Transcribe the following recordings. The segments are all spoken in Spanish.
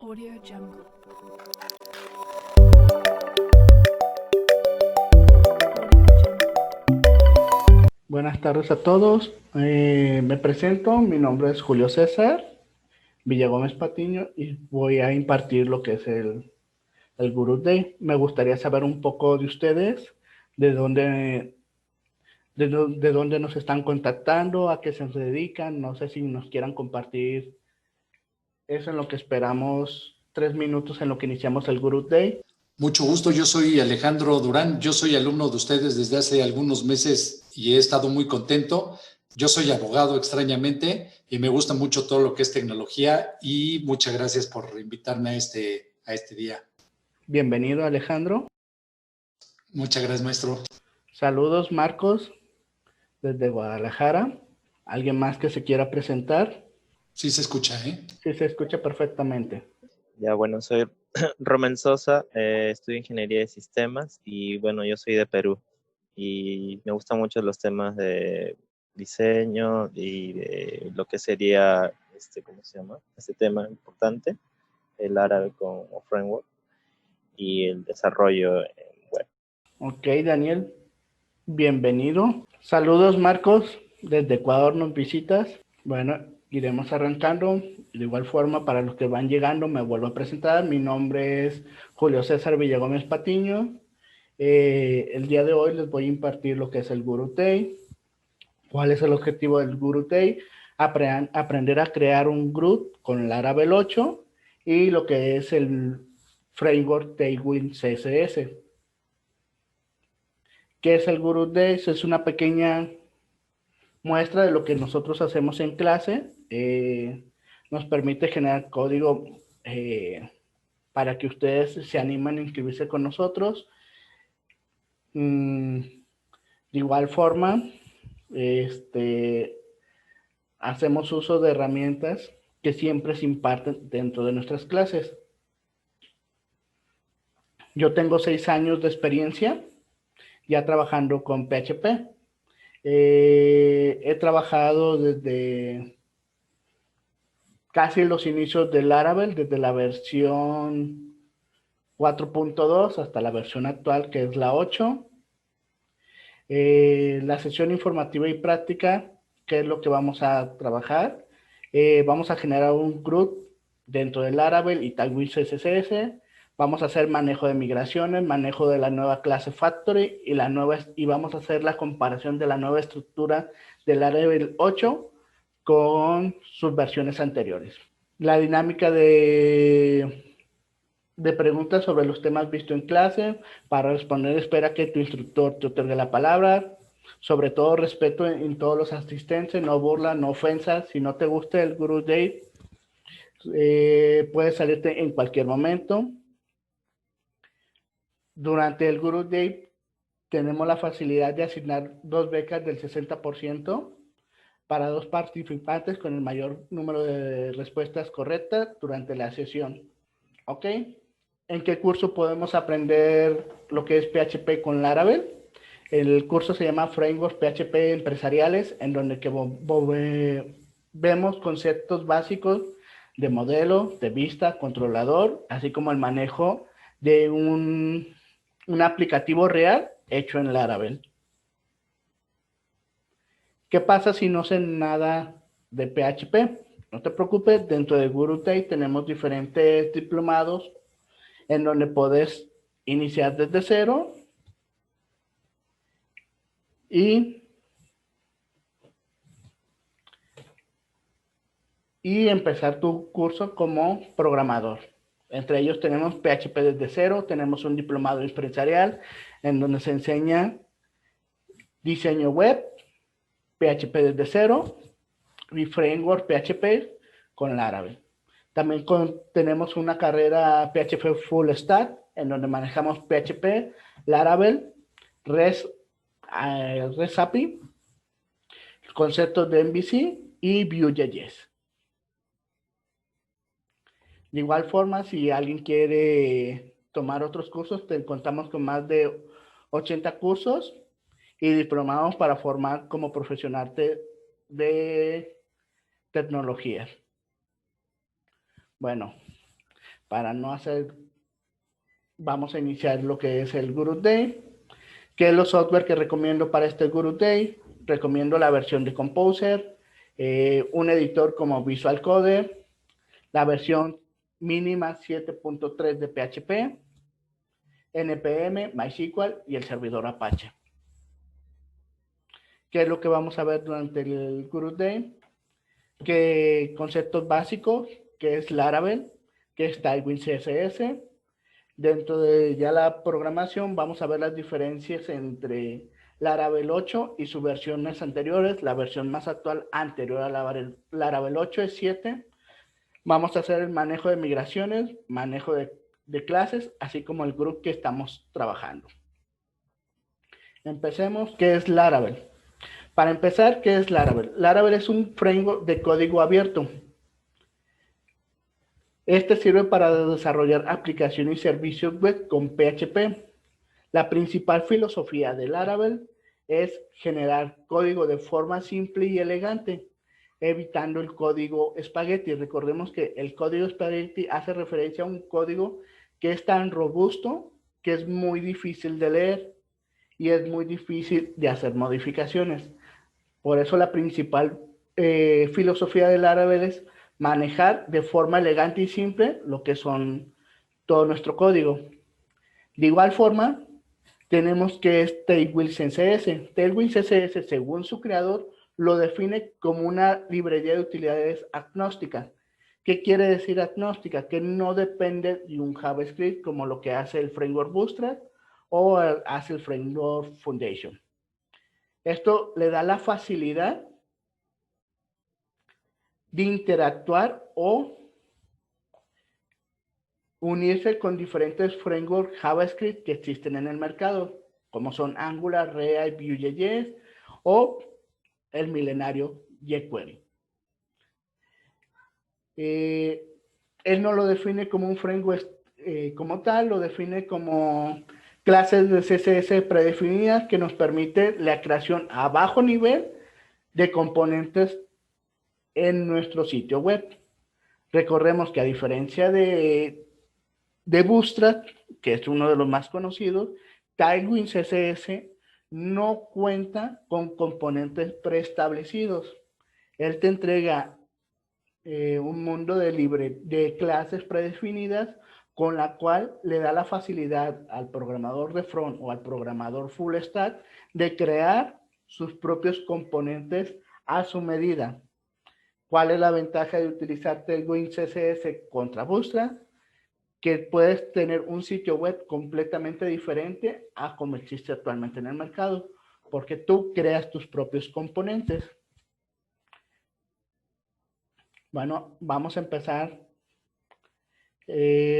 Audio Jungle. Buenas tardes a todos. Me presento, mi nombre es Julio César Villagómez Patiño y voy a impartir lo que es el Guru Day. Me gustaría saber un poco de ustedes, de dónde, de dónde nos están contactando, a qué se dedican. No sé si nos quieran compartir eso en lo que esperamos 3 minutos en lo que iniciamos el Guru Day. Mucho gusto, yo soy Alejandro Durán, yo soy alumno de ustedes desde hace algunos meses y he estado muy contento. Yo soy abogado extrañamente y me gusta mucho todo lo que es tecnología y muchas gracias por invitarme a este día. Bienvenido, Alejandro. Muchas gracias, maestro. Saludos, Marcos, desde Guadalajara. ¿Alguien más que se quiera presentar? Sí se escucha, ¿eh? Sí, se escucha perfectamente. Ya, bueno, soy Roman Sosa, estudio Ingeniería de Sistemas y bueno, yo soy de Perú y me gustan mucho los temas de diseño y de lo que sería, ¿cómo se llama? Este tema importante, el árabe como framework y el desarrollo en web. Ok, Daniel, bienvenido. Saludos, Marcos, desde Ecuador nos visitas. Bueno, iremos arrancando. De igual forma, para los que van llegando, me vuelvo a presentar. Mi nombre es Julio César Villagómez Patiño. El día de hoy les voy a impartir lo que es el Guru Day. ¿Cuál es el objetivo del Guru Day? Aprender a crear un GRUD con Laravel 8 y lo que es el framework Tailwind CSS. ¿Qué es el Guru Day? Es una pequeña muestra de lo que nosotros hacemos en clase. Nos permite generar código para que ustedes se animen a inscribirse con nosotros. De igual forma, hacemos uso de herramientas que siempre se imparten dentro de nuestras clases. Yo tengo 6 años de experiencia ya trabajando con PHP. He trabajado desde casi los inicios del Laravel, desde la versión 4.2 hasta la versión actual, que es la 8. La sesión informativa y práctica, ¿qué es lo que vamos a trabajar? Vamos a generar un GRUD dentro del Laravel y Tailwind CSS. Vamos a hacer manejo de migraciones, manejo de la nueva clase Factory y vamos a hacer la comparación de la nueva estructura del Laravel 8 con sus versiones anteriores. La dinámica de preguntas sobre los temas vistos en clase. Para responder, espera que tu instructor te otorgue la palabra. Sobre todo, respeto en todos los asistentes, no burla, no ofensa. Si no te gusta el Guru Day, puedes salirte en cualquier momento. Durante el Guru Day tenemos la facilidad de asignar 2 becas del 60% para 2 participantes con el mayor número de respuestas correctas durante la sesión. ¿Ok? ¿En qué curso podemos aprender lo que es PHP con Laravel? El curso se llama Framework PHP Empresariales, en donde vemos conceptos básicos de modelo, de vista, controlador, así como el manejo de un aplicativo real hecho en Laravel. ¿Qué pasa si no sé nada de PHP? No te preocupes, dentro de Guru Day tenemos diferentes diplomados en donde puedes iniciar desde cero y empezar tu curso como programador. Entre ellos tenemos PHP desde cero, tenemos un diplomado empresarial en donde se enseña diseño web, PHP desde cero y framework PHP con Laravel. También tenemos una carrera PHP Full Stack en donde manejamos PHP, Laravel, REST API, conceptos de MVC y Vue.js. De igual forma, si alguien quiere tomar otros cursos, contamos con más de 80 cursos y diplomados para formar como profesional de tecnología. Bueno, para no hacer, vamos a iniciar lo que es el Guru Day. ¿Qué es los software que recomiendo para este Guru Day? Recomiendo la versión de Composer, un editor como Visual Coder, la versión mínima 7.3 de PHP, NPM, MySQL y el servidor Apache. ¿Qué es lo que vamos a ver durante el Guru Day? ¿Qué conceptos básicos? ¿Qué es Laravel? ¿Qué es Tailwind CSS? Dentro de ya la programación vamos a ver las diferencias entre Laravel 8 y sus versiones anteriores. La versión más actual anterior a Laravel 8 es 7. Vamos a hacer el manejo de migraciones, manejo de clases, así como el grupo que estamos trabajando. Empecemos. ¿Qué es Laravel? Para empezar, ¿qué es Laravel? Laravel es un framework de código abierto. Este sirve para desarrollar aplicaciones y servicios web con PHP. La principal filosofía de Laravel es generar código de forma simple y elegante, evitando el código espagueti. Recordemos que el código espagueti hace referencia a un código que es tan robusto que es muy difícil de leer y es muy difícil de hacer modificaciones. Por eso la principal filosofía de Laravel es manejar de forma elegante y simple lo que son todo nuestro código. De igual forma, tenemos que es Tailwind CSS. Tailwind CSS, según su creador, lo define como una librería de utilidades agnóstica. ¿Qué quiere decir agnóstica? Que no depende de un JavaScript como lo que hace el framework Bootstrap o hace el framework Foundation. Esto le da la facilidad de interactuar o unirse con diferentes frameworks JavaScript que existen en el mercado, como son Angular, React, Vue.js o el milenario jQuery. Él no lo define como un framework como tal, lo define como clases de CSS predefinidas que nos permite la creación a bajo nivel de componentes en nuestro sitio web. Recordemos que a diferencia de Bootstrap, que es uno de los más conocidos, Tailwind CSS no cuenta con componentes preestablecidos. Él te entrega un mundo de clases predefinidas con la cual le da la facilidad al programador de front o al programador full stack de crear sus propios componentes a su medida. ¿Cuál es la ventaja de utilizar Tailwind CSS contra Bootstrap? Que puedes tener un sitio web completamente diferente a como existe actualmente en el mercado, porque tú creas tus propios componentes. Bueno, vamos a empezar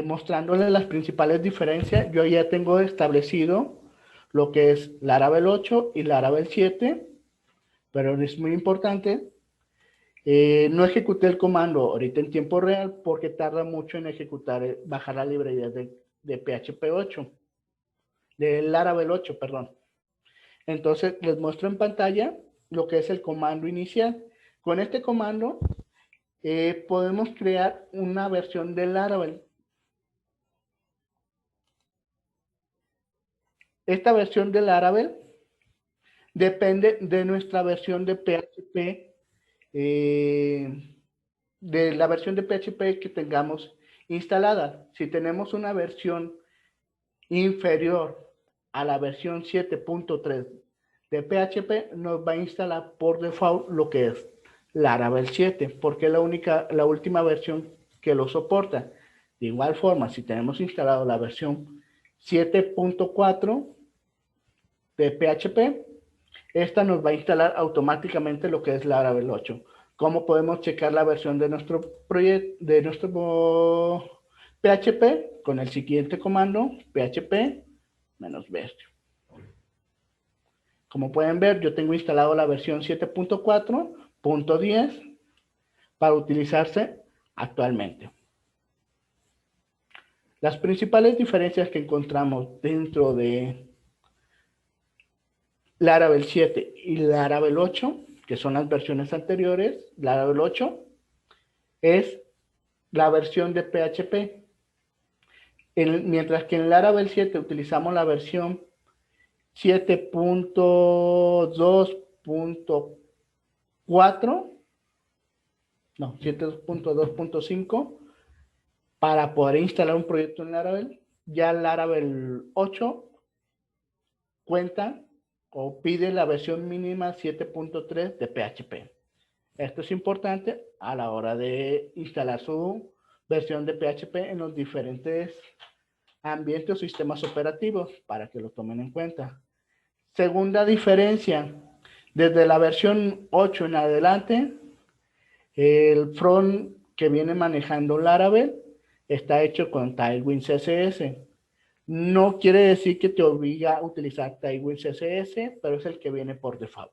mostrándoles las principales diferencias. Yo ya tengo establecido lo que es Laravel 8 y Laravel 7, pero es muy importante. No ejecuté el comando ahorita en tiempo real porque tarda mucho en ejecutar, bajar la librería de PHP 8, de Laravel 8, perdón. Entonces les muestro en pantalla lo que es el comando inicial. Con este comando podemos crear una versión de Laravel. Esta versión de Laravel depende de nuestra versión de PHP, de la versión de PHP que tengamos instalada. Si tenemos una versión inferior a la versión 7.3 de PHP, nos va a instalar por default lo que es Laravel 7, porque es la última versión que lo soporta. De igual forma, si tenemos instalado la versión 7.4 de PHP, esta nos va a instalar automáticamente lo que es Laravel 8. ¿Cómo podemos checar la versión de nuestro proyecto, de nuestro PHP? Con el siguiente comando, php -version. Como pueden ver, yo tengo instalado la versión 7.4.10 para utilizarse actualmente. Las principales diferencias que encontramos dentro de Laravel 7 y Laravel 8, que son las versiones anteriores, Laravel 8 es la versión de PHP. Mientras que en Laravel 7 utilizamos la versión 7.2.4, no, 7.2.5, para poder instalar un proyecto en Laravel. Ya Laravel 8 cuenta o pide la versión mínima 7.3 de PHP. Esto es importante a la hora de instalar su versión de PHP en los diferentes ambientes o sistemas operativos, para que lo tomen en cuenta. Segunda diferencia, desde la versión 8 en adelante, el front que viene manejando Laravel está hecho con Tailwind CSS. No quiere decir que te obliga a utilizar Tailwind CSS, pero es el que viene por default.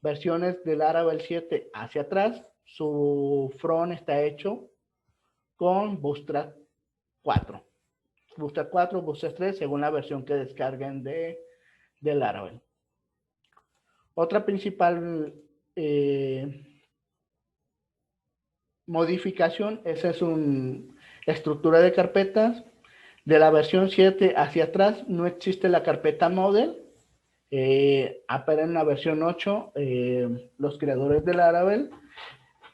Versiones de Laravel 7 hacia atrás, su front está hecho con Bootstrap 4. Bootstrap 4, Bootstrap 3, según la versión que descarguen de Laravel. Otra principal modificación, esa es una estructura de carpetas. De la versión 7 hacia atrás no existe la carpeta model. Apenas en la versión 8, los creadores de Laravel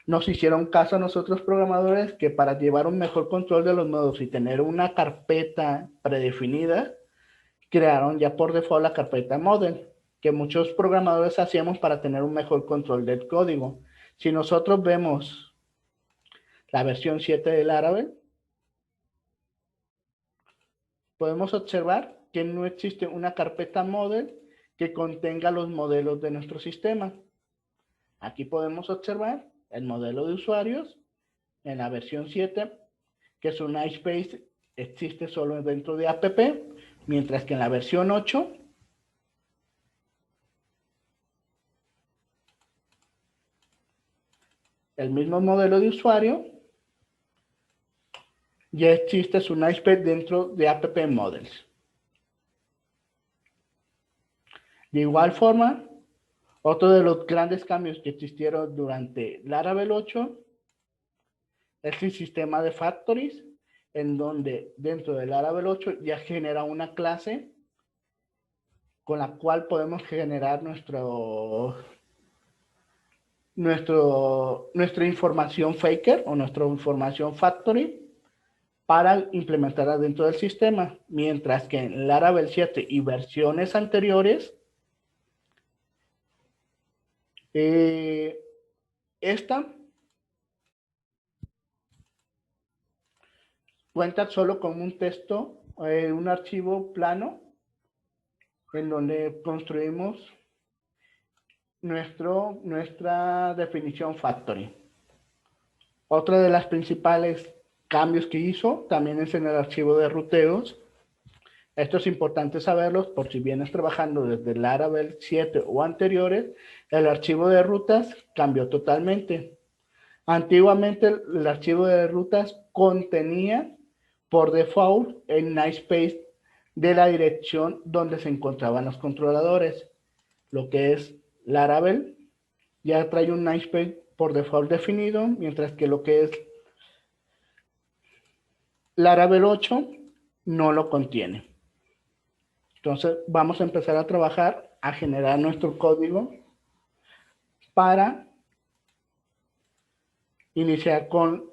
nos hicieron caso a nosotros programadores que para llevar un mejor control de los nodos y tener una carpeta predefinida, crearon ya por default la carpeta model, que muchos programadores hacíamos para tener un mejor control del código. Si nosotros vemos la versión 7 de Laravel, podemos observar que no existe una carpeta model que contenga los modelos de nuestro sistema. Aquí podemos observar el modelo de usuarios en la versión 7, que es un namespace, existe solo dentro de app, mientras que en la versión 8 el mismo modelo de usuario ya existe su namespace dentro de app models. De igual forma, otro de los grandes cambios que existieron durante Laravel 8 es el sistema de factories, en donde dentro de Laravel 8 ya genera una clase con la cual podemos generar nuestra información faker o nuestra información factory para implementarla dentro del sistema, mientras que en Laravel 7 y versiones anteriores, esta cuenta solo con un texto, un archivo plano, en donde construimos nuestra definición factory. Otra de las principales cambios que hizo también es en el archivo de ruteos. Esto es importante saberlo por si vienes trabajando desde Laravel 7 o anteriores, el archivo de rutas cambió totalmente. Antiguamente el archivo de rutas contenía por default el namespace de la dirección donde se encontraban los controladores. Lo que es Laravel ya trae un namespace por default definido, mientras que lo que es Laravel 8 no lo contiene. Entonces vamos a empezar a trabajar, a generar nuestro código para iniciar con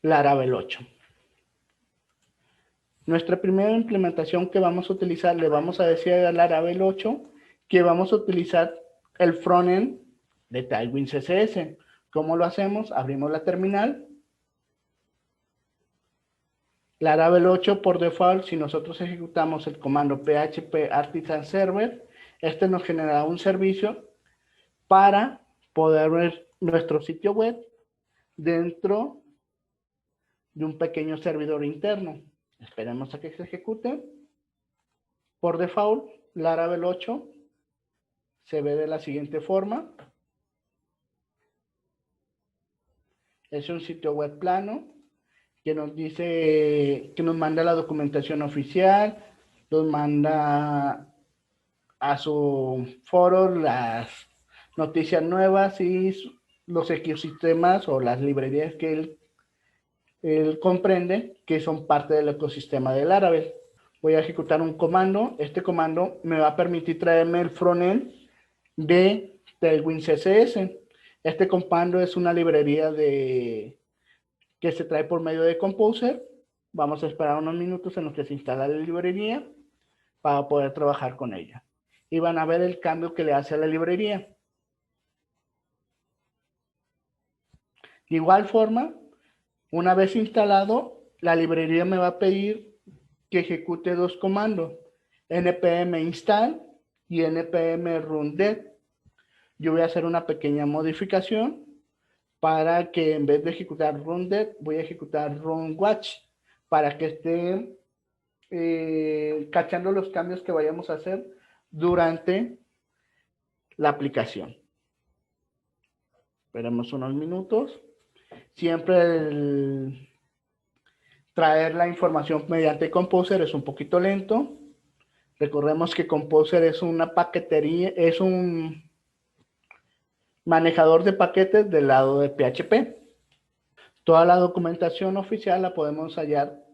Laravel 8. Nuestra primera implementación que vamos a utilizar, le vamos a decir a Laravel 8 que vamos a utilizar el frontend de Tailwind CSS. ¿Cómo lo hacemos? Abrimos la terminal. Laravel 8 por default, si nosotros ejecutamos el comando php artisan server, este nos generará un servicio para poder ver nuestro sitio web dentro de un pequeño servidor interno. Esperemos a que se ejecute. Por default, Laravel 8 se ve de la siguiente forma. Es un sitio web plano que nos dice, que nos manda la documentación oficial, nos manda a su foro las noticias nuevas y los ecosistemas o las librerías que él él comprende que son parte del ecosistema del Laravel. Voy a ejecutar un comando. Este comando me va a permitir traerme el frontend de Tailwind CSS. Este comando es una librería que se trae por medio de Composer. Vamos a esperar unos minutos en los que se instala la librería para poder trabajar con ella. Y van a ver el cambio que le hace a la librería. De igual forma, una vez instalado, la librería me va a pedir que ejecute dos comandos, npm install y npm run dev. Yo voy a hacer una pequeña modificación para que en vez de ejecutar run dev, voy a ejecutar run watch para que esté cachando los cambios que vayamos a hacer durante la aplicación. Esperemos unos minutos. Siempre traer la información mediante Composer es un poquito lento. Recordemos que Composer es una paquetería, es un manejador de paquetes del lado de PHP. Toda la documentación oficial la podemos hallar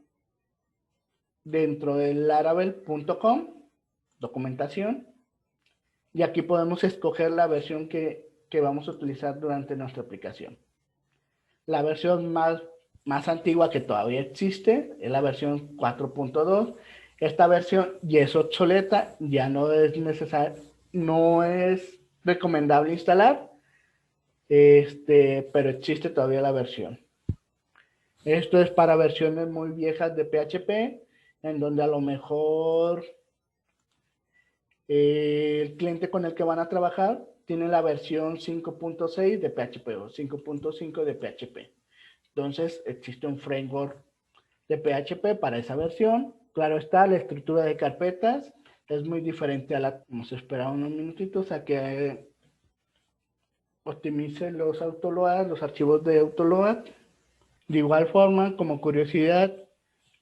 dentro del laravel.com, documentación, y aquí podemos escoger la versión que vamos a utilizar durante nuestra aplicación. La versión más antigua que todavía existe es la versión 4.2. Esta versión ya es obsoleta, ya no es necesario, no es recomendable instalar, pero existe todavía la versión. Esto es para versiones muy viejas de PHP, en donde a lo mejor el cliente con el que van a trabajar tiene la versión 5.6 de PHP o 5.5 de PHP. Entonces, existe un framework de PHP para esa versión. Claro está, la estructura de carpetas es muy diferente a la... Vamos a esperar unos minutitos a que optimice los autoload, los archivos de autoload. De igual forma, como curiosidad,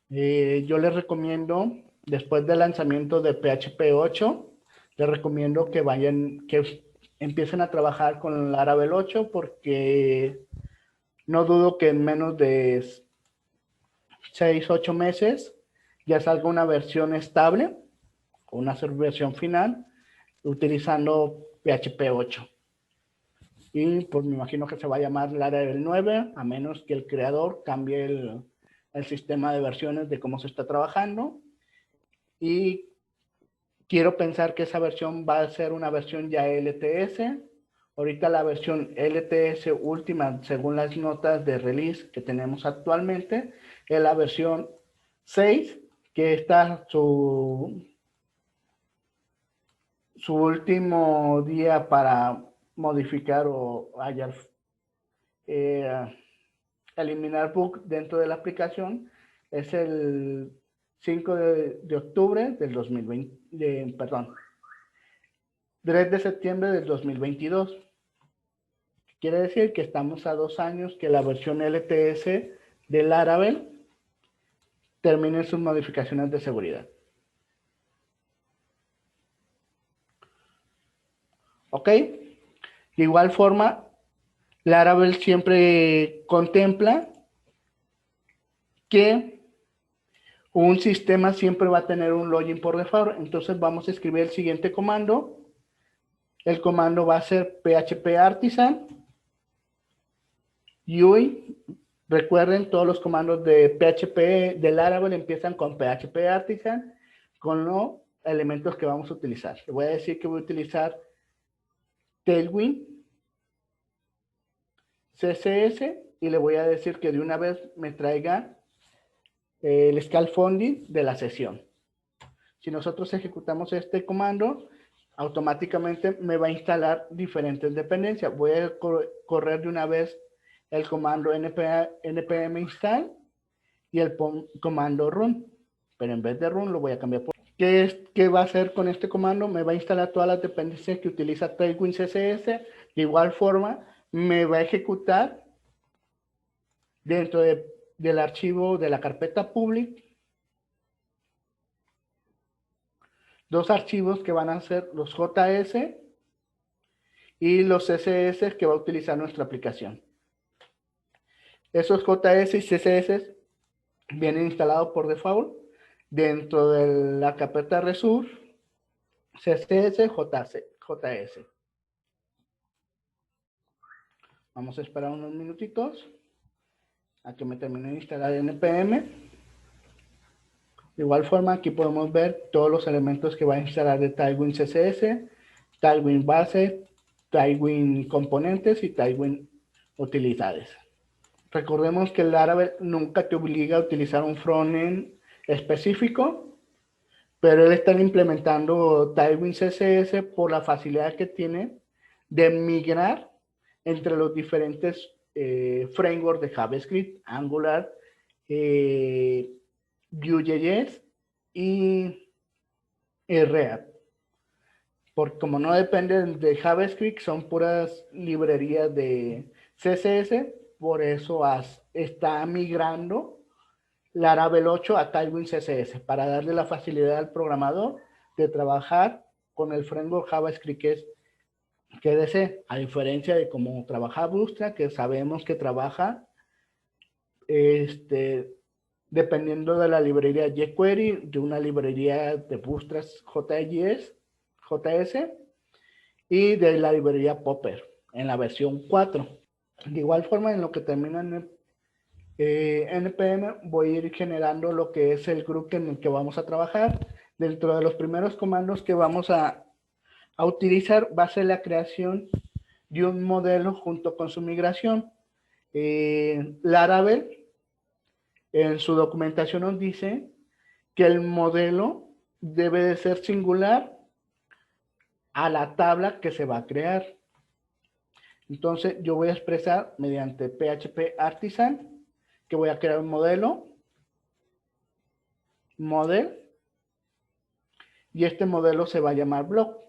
yo les recomiendo, después del lanzamiento de PHP 8, les recomiendo que empiecen a trabajar con Laravel 8 porque no dudo que en menos de 6-8 meses ya salga una versión estable, una versión final, utilizando PHP 8. Y pues me imagino que se va a llamar Laravel 9, a menos que el creador cambie el sistema de versiones de cómo se está trabajando. Y quiero pensar que esa versión va a ser una versión ya LTS. Ahorita la versión LTS última, según las notas de release que tenemos actualmente, es la versión 6, que está su último día para modificar o hallar, eliminar bugs dentro de la aplicación. Es el 5 de octubre del 2020, perdón, 3 de septiembre del 2022. Quiere decir que estamos a 2 años que la versión LTS de Laravel termine sus modificaciones de seguridad. ¿Ok? De igual forma, Laravel siempre contempla que un sistema siempre va a tener un login por default. Entonces vamos a escribir el siguiente comando. El comando va a ser PHP Artisan UI. Recuerden, todos los comandos de PHP de Laravel empiezan con PHP Artisan, con los elementos que vamos a utilizar. Le voy a decir que voy a utilizar Tailwind CSS y le voy a decir que de una vez me traiga el scaffolding de la sesión. Si nosotros ejecutamos este comando, automáticamente me va a instalar diferentes dependencias. Voy a correr de una vez el comando npm install y el comando run, pero en vez de run lo voy a cambiar por... ¿Qué va a hacer con este comando? Me va a instalar todas las dependencias que utiliza Tailwind CSS. De igual forma, me va a ejecutar dentro del archivo de la carpeta public dos archivos que van a ser los JS y los CSS que va a utilizar nuestra aplicación. Esos JS y CSS vienen instalados por default dentro de la carpeta Resource, CSS, JS. Vamos a esperar unos minutitos a que me termine de instalar NPM. De igual forma, aquí podemos ver todos los elementos que va a instalar de Tailwind CSS, Tailwind base, Tailwind componentes y Tailwind utilidades. Recordemos que el Laravel nunca te obliga a utilizar un frontend específico, pero él está implementando Tailwind CSS por la facilidad que tiene de migrar entre los diferentes frameworks de JavaScript, Angular, Vue.js y React. Porque como no dependen de JavaScript, son puras librerías de CSS, por eso está migrando Laravel 8 a Tailwind CSS para darle la facilidad al programador de trabajar con el framework JavaScript que es GDC, a diferencia de cómo trabaja Bootstrap, que sabemos que trabaja dependiendo de la librería jQuery, de una librería de Bootstrap JS y de la librería Popper en la versión 4. De igual forma, en lo que termina en NPM, voy a ir generando lo que es el grupo en el que vamos a trabajar. Dentro de los primeros comandos que vamos a utilizar va a ser la creación de un modelo junto con su migración. Laravel en su documentación nos dice que el modelo debe de ser singular a la tabla que se va a crear. Entonces yo voy a expresar mediante PHP Artisan que voy a crear un modelo, model, y este modelo se va a llamar blog.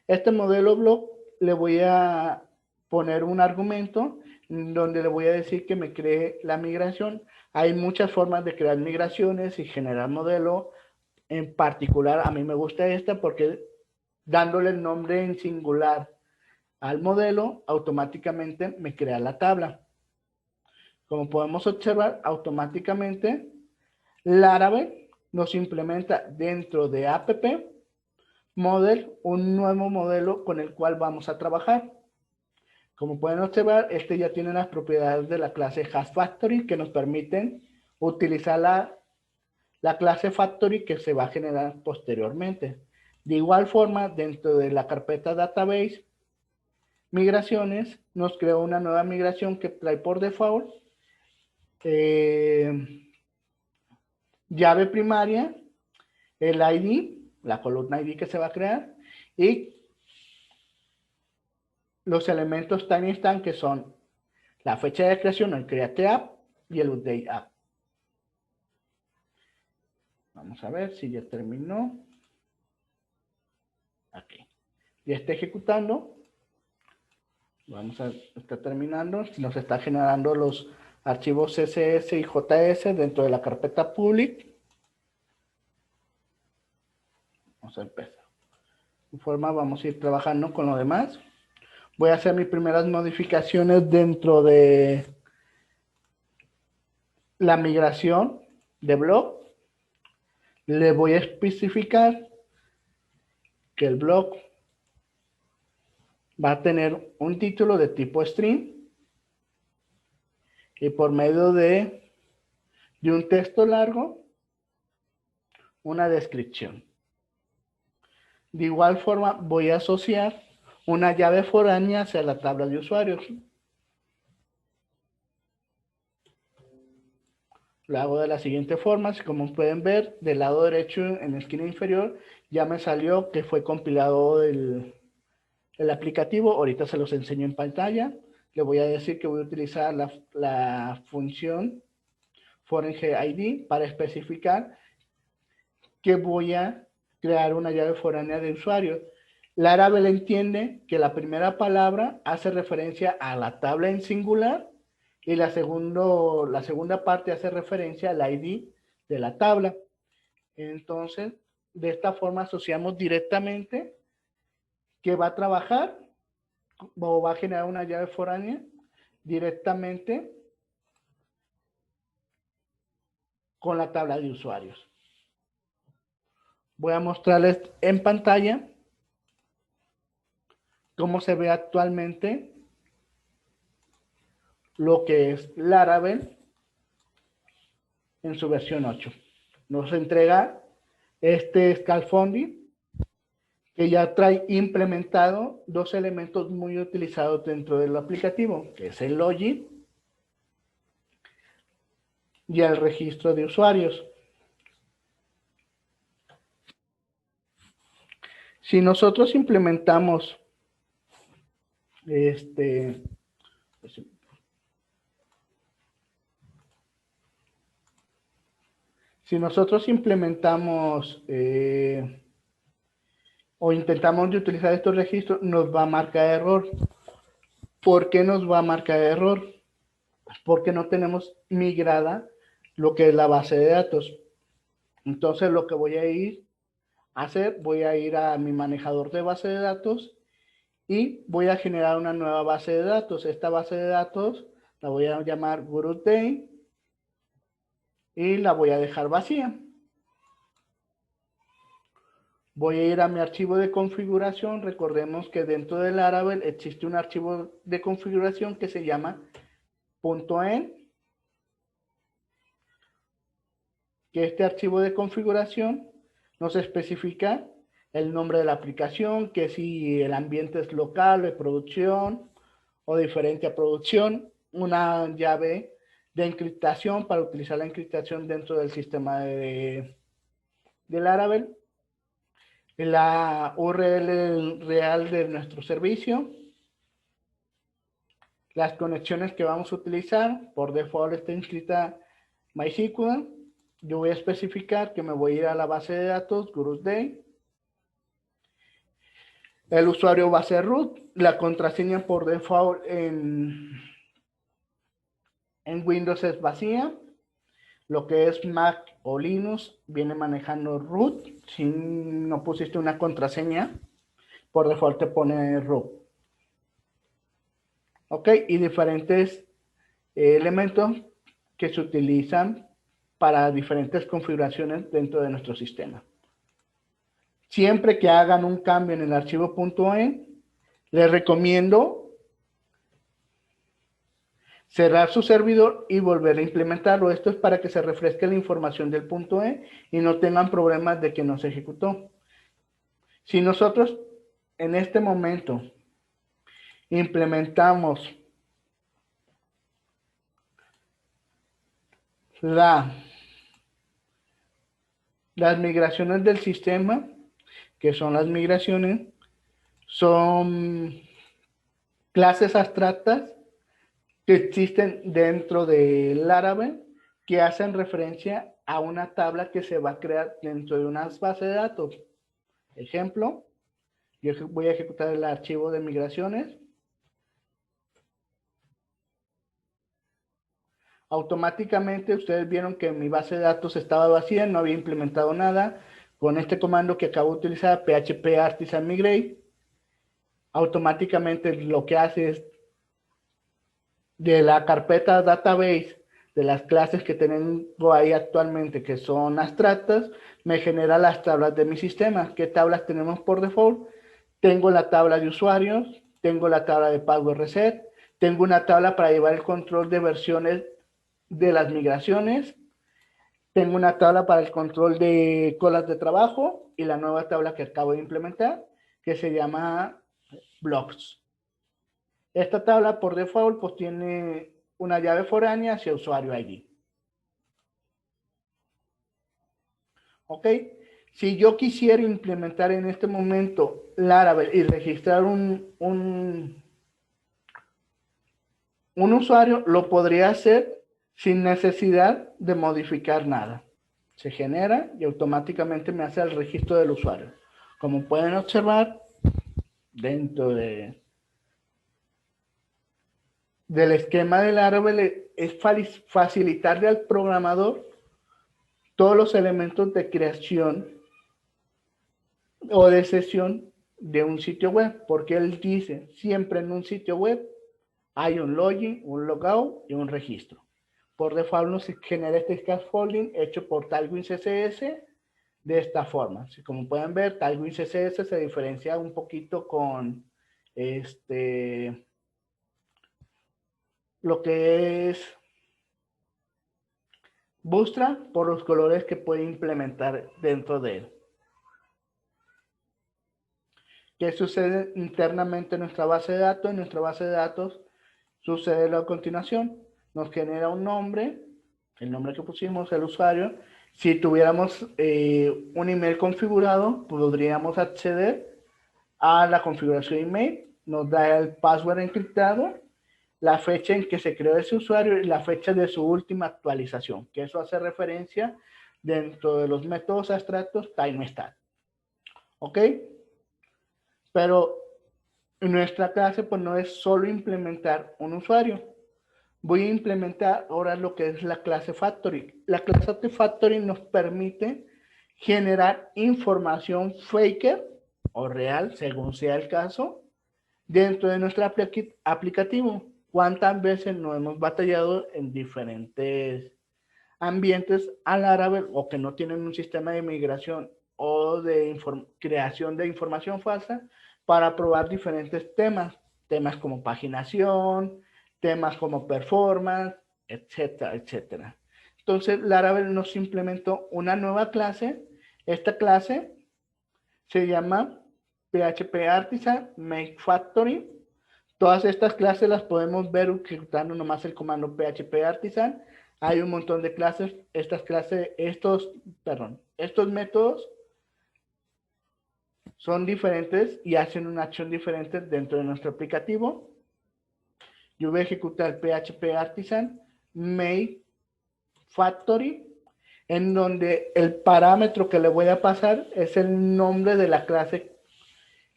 Este modelo blog le voy a poner un argumento donde le voy a decir que me cree la migración. Hay muchas formas de crear migraciones y generar modelo. En particular, a mí me gusta esta porque dándole el nombre en singular al modelo, automáticamente me crea la tabla. Como podemos observar, automáticamente Laravel nos implementa dentro de app model un nuevo modelo con el cual vamos a trabajar. Como pueden observar, este ya tiene las propiedades de la clase HashFactory que nos permiten utilizar la clase Factory que se va a generar posteriormente. De igual forma, dentro de la carpeta Database, migraciones, nos creó una nueva migración que trae por default llave primaria, el ID, la columna ID que se va a crear, y los elementos timestamp que son la fecha de creación, el create app y el update app. Vamos a ver si ya terminó. Aquí. Ya está ejecutando. Vamos a estar terminando. Nos está generando los archivos CSS y JS dentro de la carpeta public. Vamos a empezar. De forma vamos a ir trabajando con lo demás. Voy a hacer mis primeras modificaciones dentro de la migración de blog. Le voy a especificar que el blog va a tener un título de tipo string y por medio de un texto largo, una descripción. De igual forma, voy a asociar una llave foránea hacia la tabla de usuarios. Lo hago de la siguiente forma, como pueden ver, del lado derecho en la esquina inferior ya me salió que fue compilado el aplicativo. Ahorita se los enseño en pantalla. Le voy a decir que voy a utilizar la función foreign.id para especificar que voy a crear una llave foránea de usuario. Laravel entiende que la primera palabra hace referencia a la tabla en singular y la segunda parte hace referencia al ID de la tabla. Entonces, de esta forma asociamos directamente que va a trabajar o va a generar una llave foránea directamente con la tabla de usuarios. Voy a mostrarles en pantalla cómo se ve actualmente lo que es Laravel en su versión 8. Nos entrega este scaffolding que ya trae implementado dos elementos muy utilizados dentro del aplicativo, que es el login y el registro de usuarios. Si nosotros implementamos si nosotros implementamos o intentamos de utilizar estos registros, nos va a marcar error. ¿Por qué nos va a marcar error? Porque no tenemos migrada lo que es la base de datos. Entonces, lo que voy a ir a hacer, voy a ir a mi manejador de base de datos y voy a generar una nueva base de datos. Esta base de datos la voy a llamar GroupDay y la voy a dejar vacía. Voy a ir a mi archivo de configuración. Recordemos que dentro del Laravel existe un archivo de configuración que se llama .env, que este archivo de configuración nos especifica el nombre de la aplicación, que si el ambiente es local, de producción o diferente a producción, una llave de encriptación para utilizar la encriptación dentro del sistema de Laravel, la URL real de nuestro servicio, las conexiones que vamos a utilizar. Por default está inscrita MySQL. Yo voy a especificar que me voy a ir a la base de datos GroupDay. El usuario va a ser root. La contraseña por default en Windows es vacía. Lo que es Mac o Linux viene manejando root. Si no pusiste una contraseña, por default te pone root. Ok, y diferentes elementos que se utilizan para diferentes configuraciones dentro de nuestro sistema. Siempre que hagan un cambio en el archivo .env, les recomiendo cerrar su servidor y volver a implementarlo. Esto es para que se refresque la información del .env y no tengan problemas de que no se ejecutó. Si nosotros en este momento implementamos las migraciones del sistema, que son las migraciones, son clases abstractas que existen dentro del Laravel que hacen referencia a una tabla que se va a crear dentro de unas bases de datos. Ejemplo, yo voy a ejecutar el archivo de migraciones. Automáticamente ustedes vieron que mi base de datos estaba vacía, no había implementado nada. Con este comando que acabo de utilizar, PHP Artisan Migrate, automáticamente lo que hace es de la carpeta database de las clases que tengo ahí actualmente, que son abstractas, me genera las tablas de mi sistema. ¿Qué tablas tenemos por default? Tengo la tabla de usuarios, tengo la tabla de password reset, tengo una tabla para llevar el control de versiones de las migraciones, tengo una tabla para el control de colas de trabajo y la nueva tabla que acabo de implementar, que se llama blogs. Esta tabla por default pues tiene una llave foránea hacia usuario ID. ¿Ok? Si yo quisiera implementar en este momento Laravel y registrar un usuario, lo podría hacer sin necesidad de modificar nada. Se genera y automáticamente me hace el registro del usuario. Como pueden observar, dentro del esquema del Laravel es facilitarle al programador todos los elementos de creación o de sesión de un sitio web, porque él dice, siempre en un sitio web hay un login, un logout y un registro. Por default nos genera este scaffolding hecho por Tailwind CSS de esta forma. Así como pueden ver, Tailwind CSS se diferencia un poquito con lo que es Bootstrap por los colores que puede implementar dentro de él. ¿Qué sucede internamente en nuestra base de datos? En nuestra base de datos sucede a continuación. Nos genera un nombre, el nombre que pusimos, el usuario. Si tuviéramos un email configurado, podríamos acceder a la configuración email. Nos da el password encriptado, la fecha en que se creó ese usuario y la fecha de su última actualización, que eso hace referencia dentro de los métodos abstractos timestamp. ¿Ok? Pero en nuestra clase pues no es solo implementar un usuario. Voy a implementar ahora lo que es la clase Factory. La clase Factory nos permite generar información faker o real, según sea el caso, dentro de nuestro aplicativo. ¿Cuántas veces nos hemos batallado en diferentes ambientes al Laravel o que no tienen un sistema de migración o de creación de información falsa para probar diferentes temas como paginación, temas como performance, etcétera, etcétera? Entonces, Laravel nos implementó una nueva clase. Esta clase se llama PHP Artisan Make Factory. Todas estas clases las podemos ver ejecutando nomás el comando PHP Artisan. Hay un montón de clases. Estos métodos son diferentes y hacen una acción diferente dentro de nuestro aplicativo. Yo voy a ejecutar PHP Artisan Make Factory, en donde el parámetro que le voy a pasar es el nombre de la clase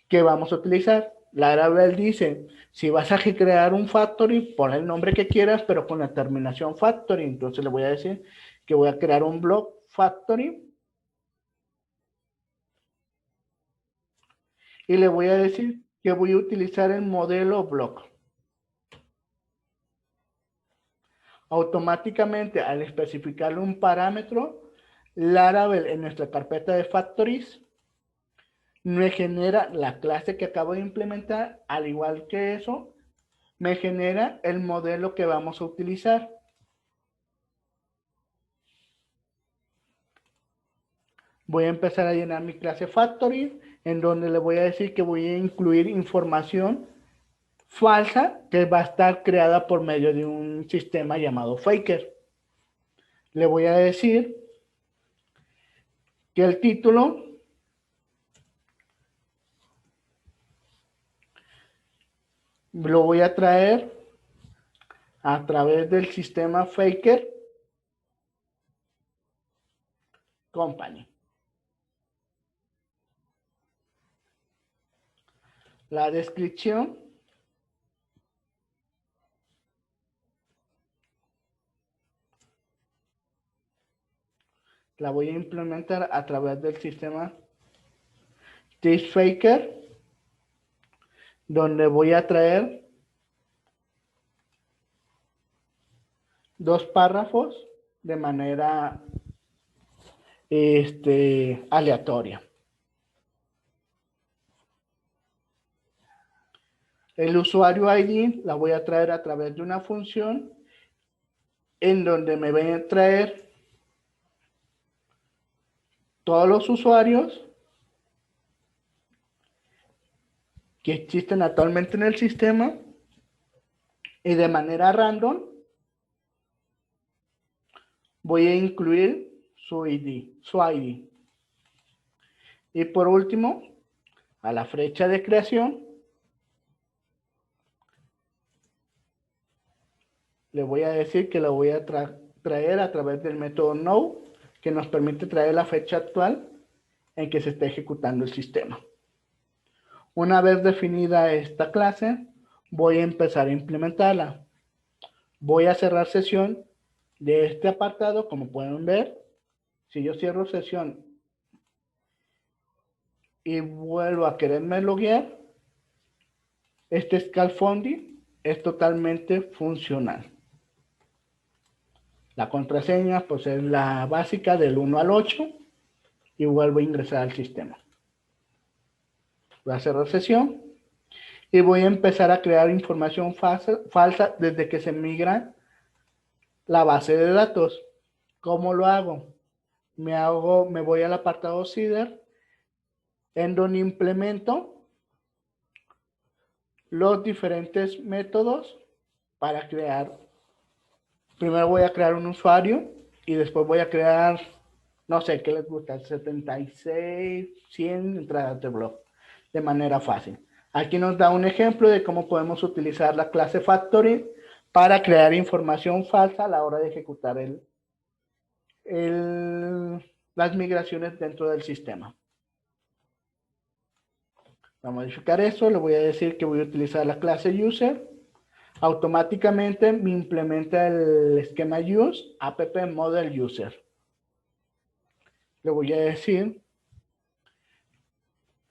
que vamos a utilizar. Laravel dice, si vas a crear un factory, pon el nombre que quieras, pero con la terminación factory. Entonces le voy a decir que voy a crear un block factory. Y le voy a decir que voy a utilizar el modelo block. Automáticamente, al especificarle un parámetro, Laravel en nuestra carpeta de factories me genera la clase que acabo de implementar. Al igual que eso, me genera el modelo que vamos a utilizar. Voy a empezar a llenar mi clase Factory, en donde le voy a decir que voy a incluir información falsa que va a estar creada por medio de un sistema llamado Faker. Le voy a decir que el título lo voy a traer a través del sistema Faker Company. La descripción la voy a implementar a través del sistema TextFaker, donde voy a traer dos párrafos de manera aleatoria. El usuario ID la voy a traer a través de una función en donde me voy a traer todos los usuarios que existen actualmente en el sistema y de manera random voy a incluir su ID. Y por último, a la flecha de creación le voy a decir que la voy a traer a través del método now, que nos permite traer la fecha actual en que se está ejecutando el sistema. Una vez definida esta clase, voy a empezar a implementarla. Voy a cerrar sesión de este apartado, como pueden ver. Si yo cierro sesión y vuelvo a quererme loguear, este scaffolding es totalmente funcional. La contraseña pues es la básica del 1 al 8 y vuelvo a ingresar al sistema. Voy a cerrar sesión y voy a empezar a crear información falsa desde que se migra la base de datos. ¿Cómo lo hago? Me voy al apartado CIDR, en donde implemento los diferentes métodos para crear. Primero voy a crear un usuario y después voy a crear, no sé, ¿qué les gusta? 76, 100 entradas de blog de manera fácil. Aquí nos da un ejemplo de cómo podemos utilizar la clase Factory para crear información falsa a la hora de ejecutar las migraciones dentro del sistema. Para modificar eso, le voy a decir que voy a utilizar la clase User. Automáticamente me implementa el esquema Use app model user. Le voy a decir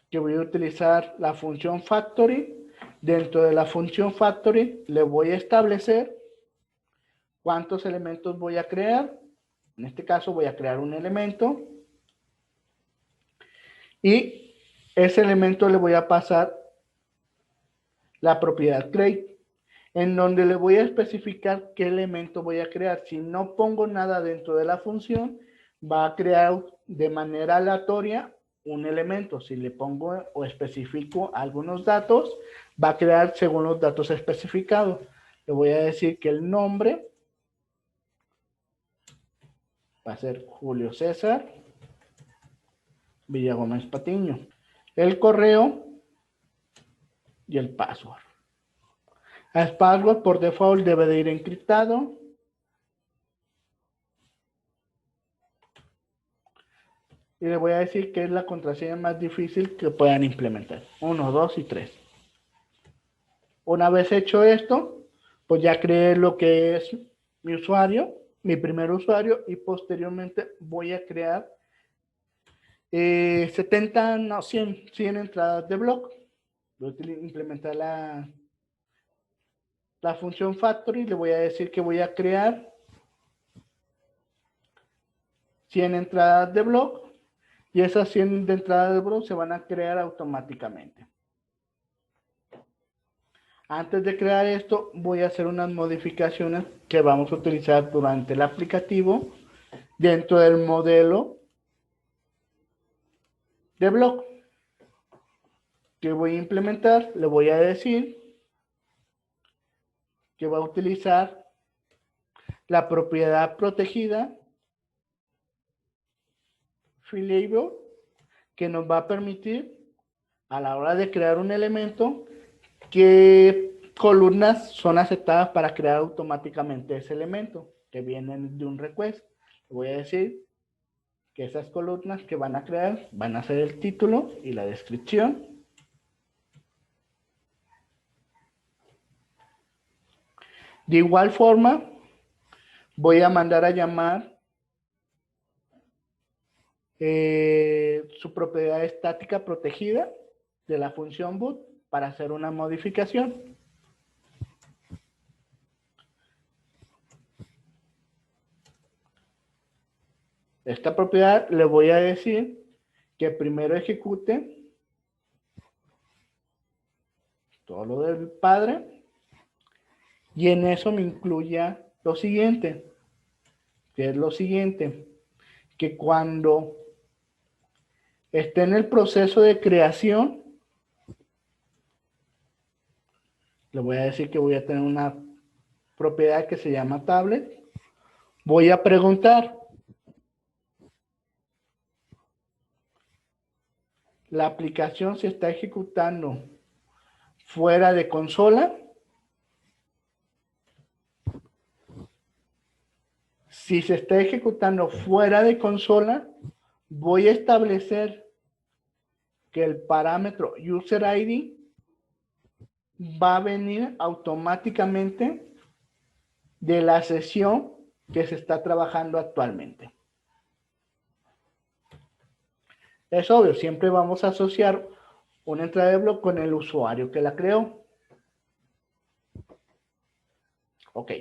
que voy a utilizar la función Factory. Dentro de la función Factory le voy a establecer cuántos elementos voy a crear. En este caso voy a crear un elemento y ese elemento le voy a pasar la propiedad create, en donde le voy a especificar qué elemento voy a crear. Si no pongo nada dentro de la función, va a crear de manera aleatoria un elemento. Si le pongo o especifico algunos datos, va a crear según los datos especificados. Le voy a decir que el nombre va a ser Julio César Villagómez Patiño. El correo y el password. El password por default debe de ir encriptado. Y le voy a decir que es la contraseña más difícil que puedan implementar. 1, 2 y 3. Una vez hecho esto, pues ya creé lo que es mi usuario, mi primer usuario, y posteriormente voy a crear 70, no, 100 entradas de blog. Voy a implementar la función Factory. Le voy a decir que voy a crear 100 entradas de blog y esas 100 de entradas de blog se van a crear automáticamente. Antes de crear esto, voy a hacer unas modificaciones que vamos a utilizar durante el aplicativo dentro del modelo de blog que voy a implementar. Le voy a decir que va a utilizar la propiedad protegida Fileable, que nos va a permitir a la hora de crear un elemento qué columnas son aceptadas para crear automáticamente ese elemento que vienen de un request. Le voy a decir que esas columnas que van a crear van a ser el título y la descripción. De igual forma, voy a mandar a llamar su propiedad estática protegida de la función boot para hacer una modificación. Esta propiedad le voy a decir que primero ejecute todo lo del padre y en eso me incluya lo siguiente, que es lo siguiente, que cuando esté en el proceso de creación, le voy a decir que voy a tener una propiedad que se llama tablet. Voy a preguntar, ¿la aplicación se está ejecutando fuera de consola? Si se está ejecutando fuera de consola, voy a establecer que el parámetro user ID va a venir automáticamente de la sesión que se está trabajando actualmente. Es obvio, siempre vamos a asociar una entrada de blog con el usuario que la creó. Ok,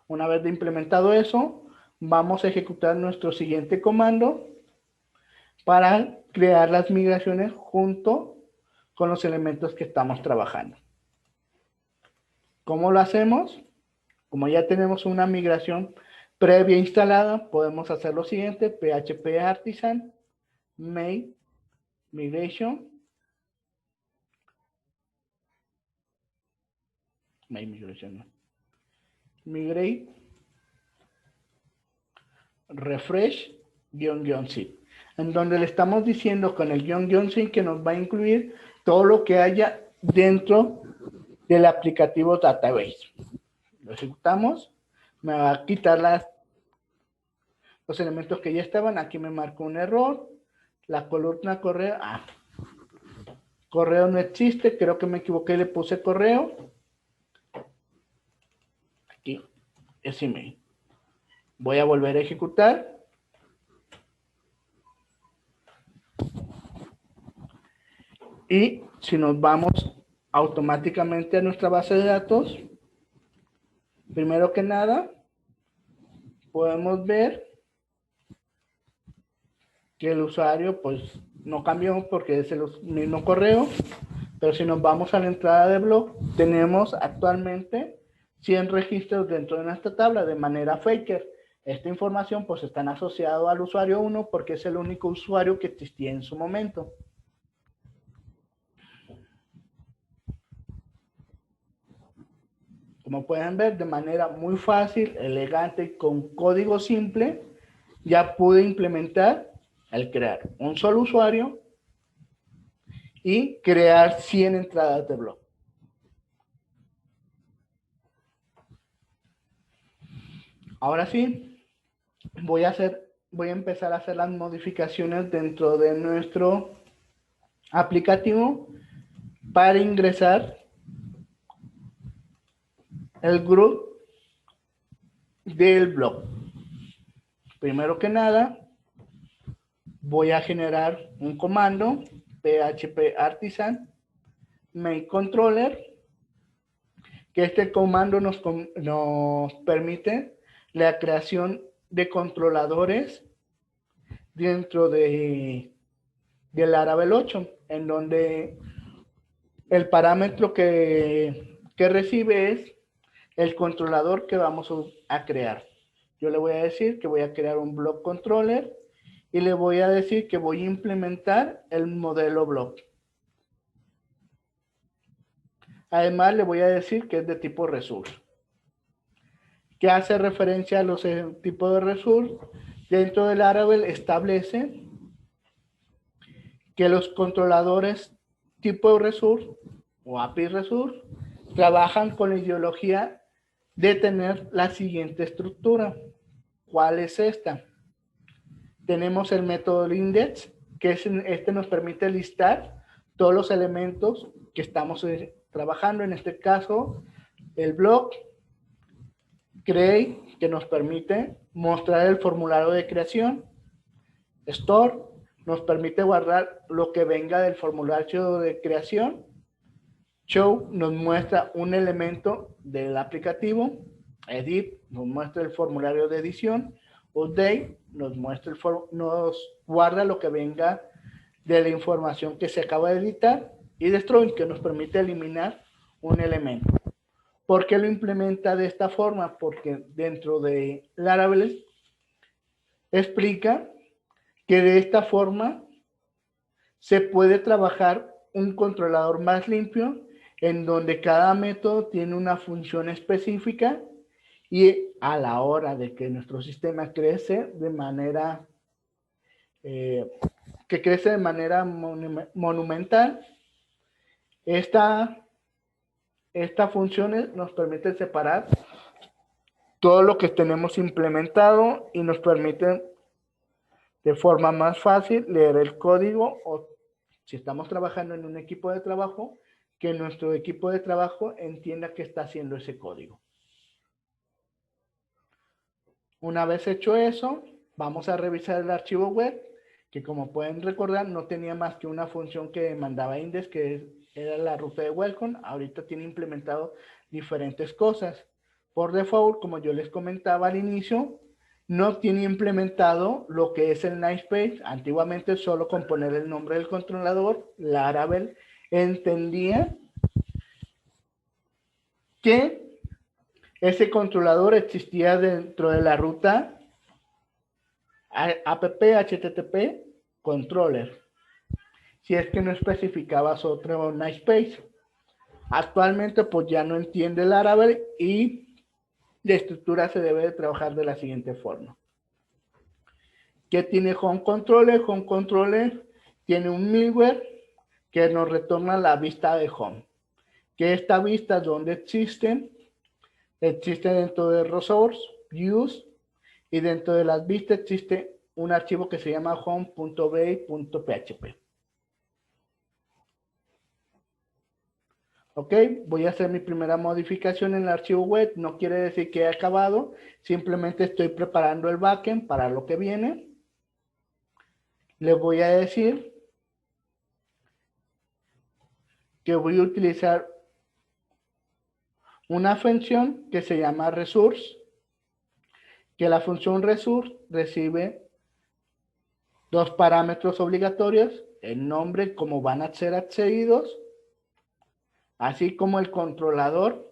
una vez de implementado eso, vamos a ejecutar nuestro siguiente comando para crear las migraciones junto con los elementos que estamos trabajando. ¿Cómo lo hacemos? Como ya tenemos una migración previa instalada, podemos hacer lo siguiente: php artisan make migration, migrate refresh --zip, en donde le estamos diciendo con el --zip que nos va a incluir todo lo que haya dentro del aplicativo database. Lo ejecutamos, me va a quitar los elementos que ya estaban. Aquí me marcó un error, la columna correo, correo no existe, creo que me equivoqué, le puse correo, aquí es email. Voy a volver a ejecutar. Y si nos vamos automáticamente a nuestra base de datos, primero que nada, podemos ver que el usuario pues no cambió porque es el mismo correo, pero si nos vamos a la entrada de blog, tenemos actualmente 100 registros dentro de nuestra tabla de manera faker. Esta información pues está asociada al usuario 1 porque es el único usuario que existía en su momento. Como pueden ver, de manera muy fácil, elegante y con código simple, ya pude implementar el crear un solo usuario y crear 100 entradas de blog. Ahora sí, voy a empezar a hacer las modificaciones dentro de nuestro aplicativo para ingresar el group del blog. Primero que nada, voy a generar un comando php artisan make controller, que este comando nos permite la creación de controladores dentro del Laravel 8, en donde el parámetro que recibe es el controlador que vamos a crear. Yo le voy a decir que voy a crear un block controller y le voy a decir que voy a implementar el modelo block. Además, le voy a decir que es de tipo resource. ¿Qué hace referencia a los tipos de resource? Dentro del Laravel establece que los controladores tipo resource o API resource trabajan con la ideología de tener la siguiente estructura. ¿Cuál es esta? Tenemos el método index, que este nos permite listar todos los elementos que estamos trabajando. En este caso, el block create, que nos permite mostrar el formulario de creación. Store nos permite guardar lo que venga del formulario de creación. Show nos muestra un elemento del aplicativo. Edit nos muestra el formulario de edición. Update nos guarda lo que venga de la información que se acaba de editar. Y Destroy, que nos permite eliminar un elemento. ¿Por qué lo implementa de esta forma? Porque dentro de Laravel explica que de esta forma se puede trabajar un controlador más limpio, en donde cada método tiene una función específica y a la hora de que nuestro sistema crece de manera monumental, estas funciones nos permiten separar todo lo que tenemos implementado y nos permiten de forma más fácil leer el código, o si estamos trabajando en un equipo de trabajo, que nuestro equipo de trabajo entienda que está haciendo ese código. Una vez hecho eso, vamos a revisar el archivo web, que como pueden recordar no tenía más que una función que mandaba index, que era la ruta de welcome. Ahorita tiene implementado diferentes cosas. Por default, como yo les comentaba al inicio, no tiene implementado lo que es el namespace. Antiguamente solo con poner el nombre del controlador, Laravel entendía que ese controlador existía dentro de la ruta app http controller, si es que no especificabas otro namespace. Actualmente pues ya no entiende el Laravel y la estructura se debe de trabajar de la siguiente forma. ¿Qué tiene Home Controller? Home Controller tiene un middleware que nos retorna la vista de Home. Que esta vista donde existe dentro de Resource, Views, y dentro de las vistas existe un archivo que se llama home.bay.php. Ok, voy a hacer mi primera modificación en el archivo web. No quiere decir que he acabado, simplemente estoy preparando el backend para lo que viene. Les voy a decir que voy a utilizar una función que se llama resource, que la función resource recibe dos parámetros obligatorios, el nombre, cómo van a ser accedidos, así como el controlador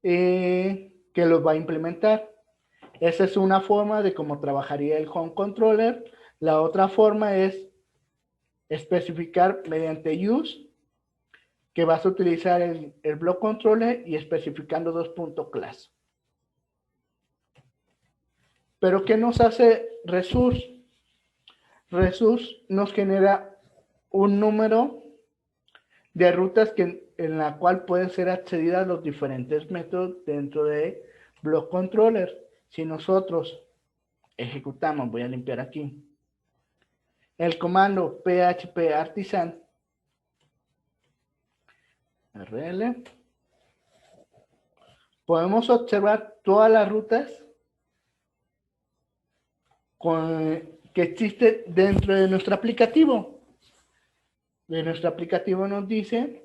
que los va a implementar. Esa es una forma de cómo trabajaría el Home Controller. La otra forma es especificar mediante use que vas a utilizar el block controller y especificando .class. Pero ¿qué nos hace resource? Resource nos genera un número de rutas en la cual pueden ser accedidas los diferentes métodos dentro de block controller. Si nosotros ejecutamos, voy a limpiar aquí, el comando php artisan rl, podemos observar todas las rutas que existen dentro de nuestro aplicativo. De nuestro aplicativo nos dice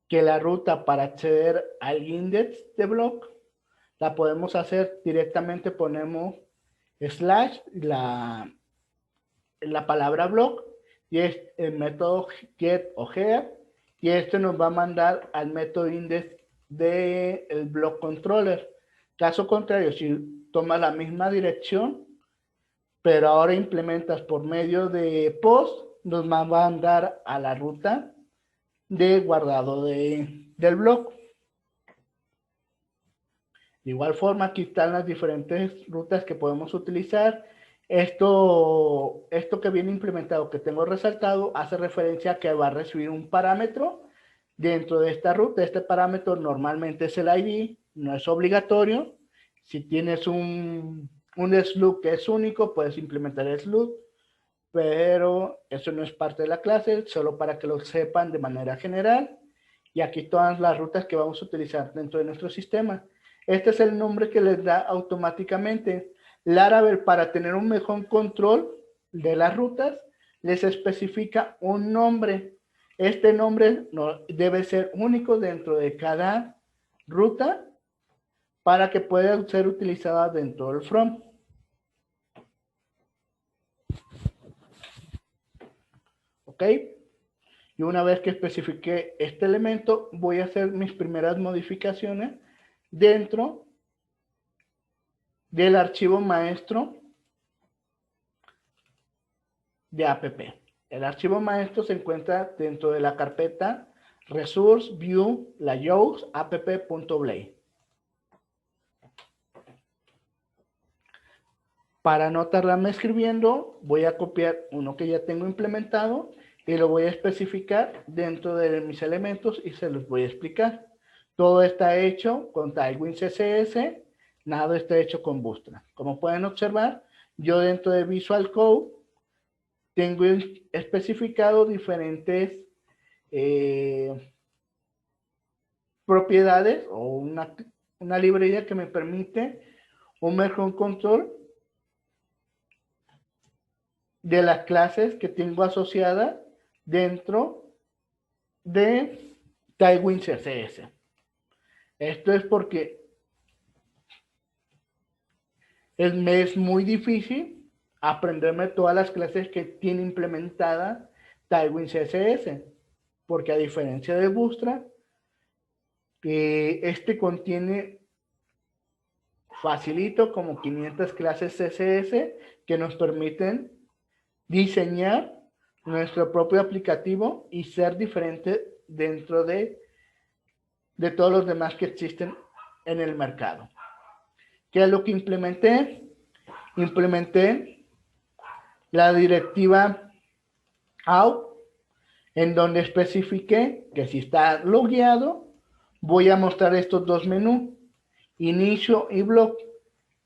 que la ruta para acceder al index de block la podemos hacer directamente, ponemos slash la palabra block y es el método get o header, y esto nos va a mandar al método index del block controller. Caso contrario, si tomas la misma dirección pero ahora implementas por medio de post, nos va a mandar a la ruta de guardado del blog. De igual forma, aquí están las diferentes rutas que podemos utilizar. Esto que viene implementado, que tengo resaltado, hace referencia a que va a recibir un parámetro dentro de esta ruta. Este parámetro normalmente es el ID, no es obligatorio. Si tienes un slug que es único, puedes implementar el slug, pero eso no es parte de la clase, solo para que lo sepan de manera general. Y aquí todas las rutas que vamos a utilizar dentro de nuestro sistema. Este es el nombre que les da automáticamente. Laravel, para tener un mejor control de las rutas, les especifica un nombre. Este nombre debe ser único dentro de cada ruta para que pueda ser utilizada dentro del from. ¿Ok? Y una vez que especifique este elemento, voy a hacer mis primeras modificaciones dentro del archivo maestro de app. El archivo maestro se encuentra dentro de la carpeta resource view layouts app.blade. Para no tardarme escribiendo, voy a copiar uno que ya tengo implementado y lo voy a especificar dentro de mis elementos y se los voy a explicar. Todo está hecho con Tailwind CSS, nada está hecho con Bootstrap. Como pueden observar, yo dentro de Visual Code tengo especificado diferentes propiedades o una librería que me permite un mejor control de las clases que tengo asociadas dentro de Tailwind CSS. Esto es porque me es muy difícil aprenderme todas las clases que tiene implementada Tailwind CSS, porque a diferencia de Bootstrap, este contiene facilito como 500 clases CSS que nos permiten diseñar nuestro propio aplicativo y ser diferente dentro de todos los demás que existen en el mercado. ¿Qué es lo que implementé? Implementé la directiva out, en donde especifiqué que si está logueado, voy a mostrar estos dos menús, inicio y blog.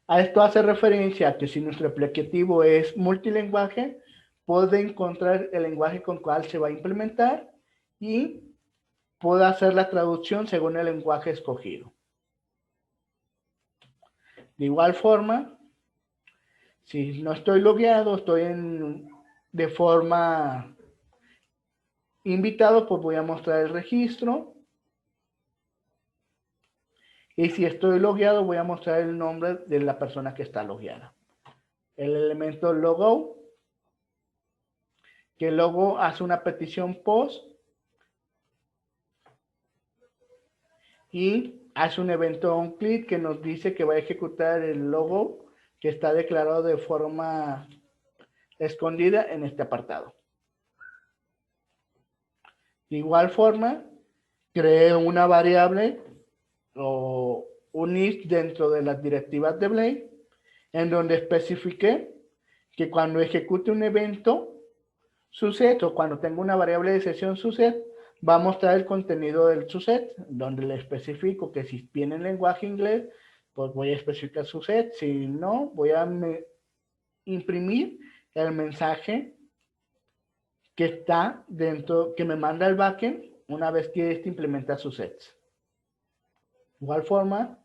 A esto hace referencia a que si nuestro aplicativo es multilingüe, puede encontrar el lenguaje con cual se va a implementar y puede hacer la traducción según el lenguaje escogido. De igual forma, si no estoy logueado, estoy de forma invitado, pues voy a mostrar el registro. Y si estoy logueado, voy a mostrar el nombre de la persona que está logueada. El elemento logo, que el logo hace una petición post y hace un evento on click que nos dice que va a ejecutar el logo que está declarado de forma escondida en este apartado. De igual forma, creé una variable o un if dentro de las directivas de Blade, en donde especifiqué que cuando ejecute un evento suset o cuando tenga una variable de sesión suset, va a mostrar el contenido del suset, donde le especifico que si viene en lenguaje inglés, pues voy a especificar suset, si no, voy a imprimir el mensaje que está dentro, que me manda el backend una vez que este implementa susets. De igual forma,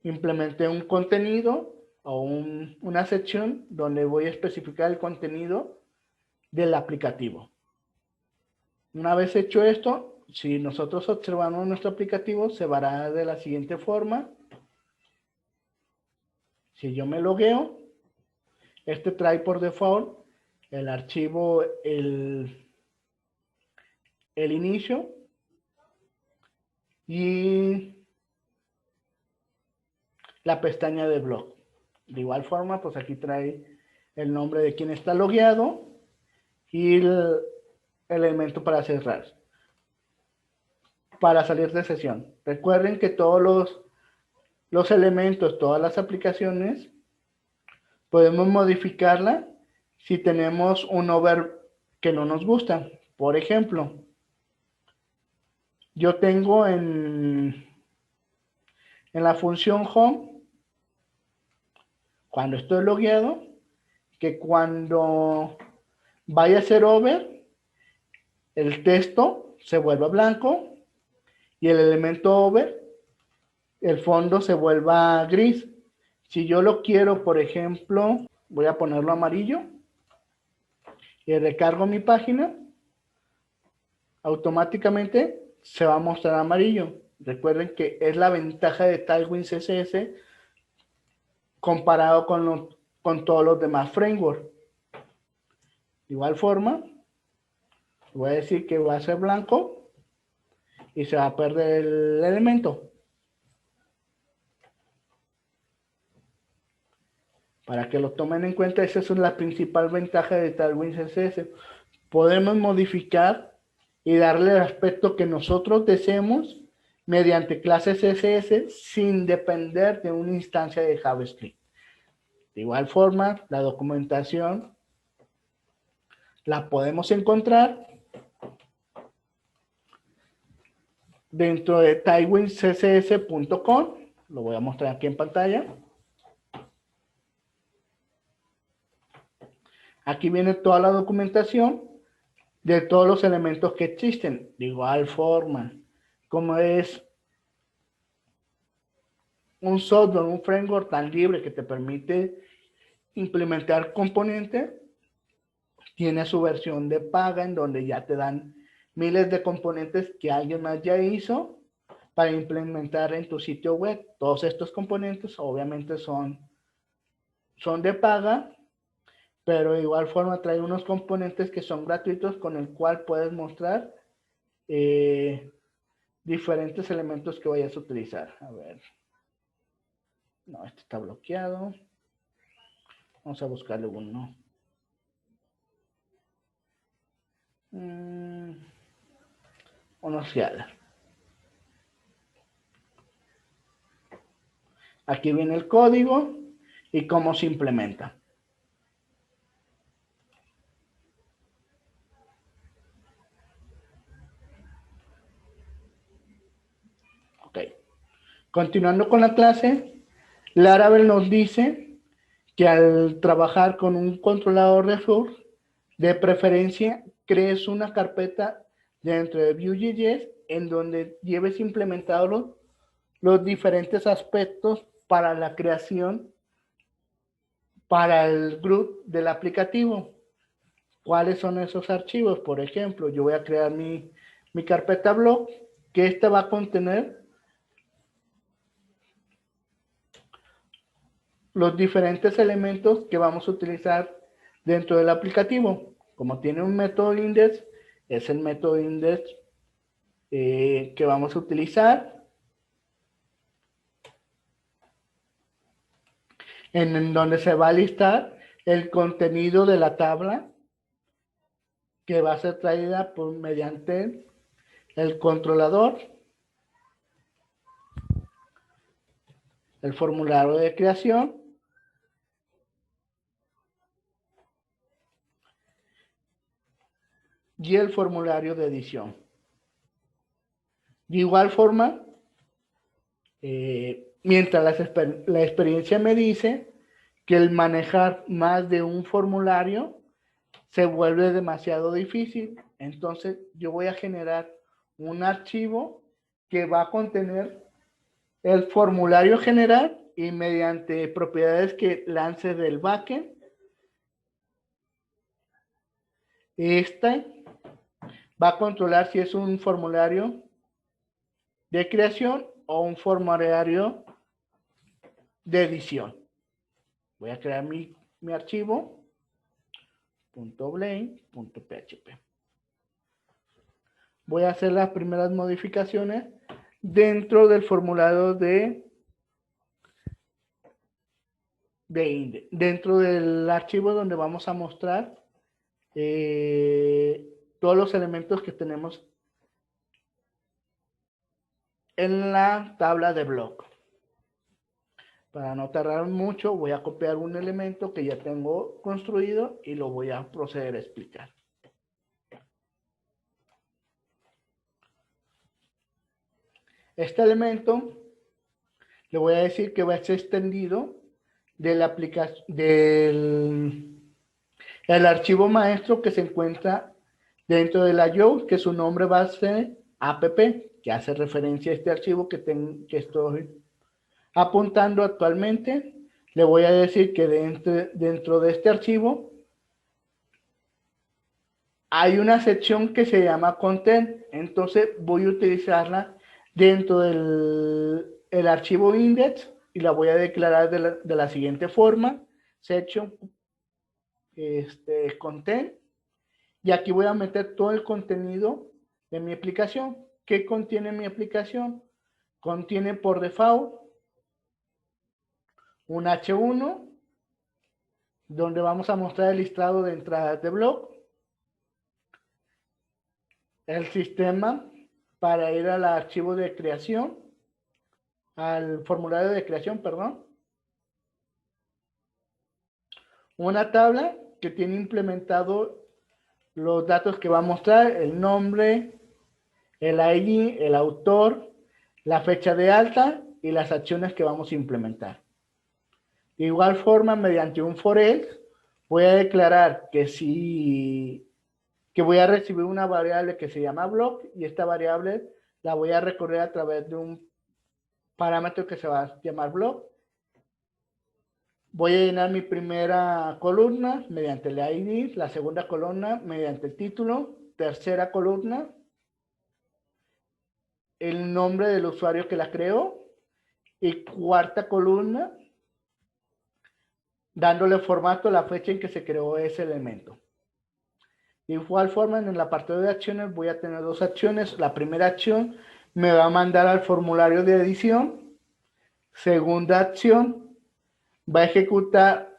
implementé un contenido o una sección donde voy a especificar el contenido del aplicativo. Una vez hecho esto, si nosotros observamos nuestro aplicativo, se verá de la siguiente forma. Si yo me logueo, este trae por default el archivo, el inicio y la pestaña de blog. De igual forma, pues aquí trae el nombre de quien está logueado y el elemento para cerrar. Para salir de sesión. Recuerden que todos los elementos, todas las aplicaciones, podemos modificarla si tenemos un over que no nos gusta. Por ejemplo, yo tengo en la función home, cuando estoy logueado, que cuando vaya a ser over, el texto se vuelva blanco y el elemento over, el fondo se vuelva gris. Si yo lo quiero, por ejemplo, voy a ponerlo amarillo y recargo mi página, automáticamente se va a mostrar amarillo. Recuerden que es la ventaja de Tailwind CSS comparado con todos los demás frameworks. De igual forma, voy a decir que va a ser blanco y se va a perder el elemento. Para que lo tomen en cuenta, esa es la principal ventaja de Tailwind CSS. Podemos modificar y darle el aspecto que nosotros deseemos mediante clases CSS sin depender de una instancia de JavaScript. De igual forma, la documentación la podemos encontrar dentro de tailwindcss.com. Lo voy a mostrar aquí en pantalla. Aquí viene toda la documentación de todos los elementos que existen. De igual forma, como es un software, un framework tan libre que te permite implementar componentes, tiene su versión de paga en donde ya te dan miles de componentes que alguien más ya hizo para implementar en tu sitio web. Todos estos componentes obviamente son de paga, pero de igual forma trae unos componentes que son gratuitos con el cual puedes mostrar diferentes elementos que vayas a utilizar. A ver. No, este está bloqueado. Vamos a buscarle uno. Uno Seattle. Aquí viene el código y cómo se implementa. Ok. Continuando con la clase, Laravel nos dice que al trabajar con un controlador de flux, de preferencia, crees una carpeta dentro de Vue.js en donde lleves implementados los diferentes aspectos para la creación para el group del aplicativo. ¿Cuáles son esos archivos? Por ejemplo, yo voy a crear mi carpeta blog, que esta va a contener los diferentes elementos que vamos a utilizar dentro del aplicativo. Como tiene un método index, es el método index que vamos a utilizar, en donde se va a listar el contenido de la tabla que va a ser traída mediante el controlador, el formulario de creación y el formulario de edición. De igual forma, mientras la experiencia me dice que el manejar más de un formulario se vuelve demasiado difícil, entonces yo voy a generar un archivo que va a contener el formulario general y mediante propiedades que lance del backend, este va a controlar si es un formulario de creación o un formulario de edición. Voy a crear mi archivo .blame.php. Voy a hacer las primeras modificaciones dentro del formulario dentro del archivo donde vamos a mostrar todos los elementos que tenemos en la tabla de blog. Para no tardar mucho, voy a copiar un elemento que ya tengo construido y lo voy a proceder a explicar. Este elemento le voy a decir que va a ser extendido de la aplicación el archivo maestro que se encuentra dentro de la IO, que su nombre va a ser app, que hace referencia a este archivo que estoy apuntando actualmente. Le voy a decir que dentro de este archivo hay una sección que se llama content, entonces voy a utilizarla dentro del archivo index y la voy a declarar de la siguiente forma: section content, y aquí voy a meter todo el contenido de mi aplicación. ¿Qué contiene mi aplicación? Contiene por default un H1 donde vamos a mostrar el listado de entradas de blog, el sistema para ir al archivo de creación, al formulario de creación, perdón, una tabla que tiene implementado los datos que va a mostrar: el nombre, el ID, el autor, la fecha de alta y las acciones que vamos a implementar. De igual forma, mediante un for else, voy a declarar que voy a recibir una variable que se llama blog, y esta variable la voy a recorrer a través de un parámetro que se va a llamar blog. Voy a llenar mi primera columna mediante el ID, la segunda columna mediante el título, tercera columna el nombre del usuario que la creó. Y cuarta columna, dándole formato a la fecha en que se creó ese elemento. De igual forma, en el apartado de acciones voy a tener dos acciones. La primera acción me va a mandar al formulario de edición. Segunda acción va a ejecutar,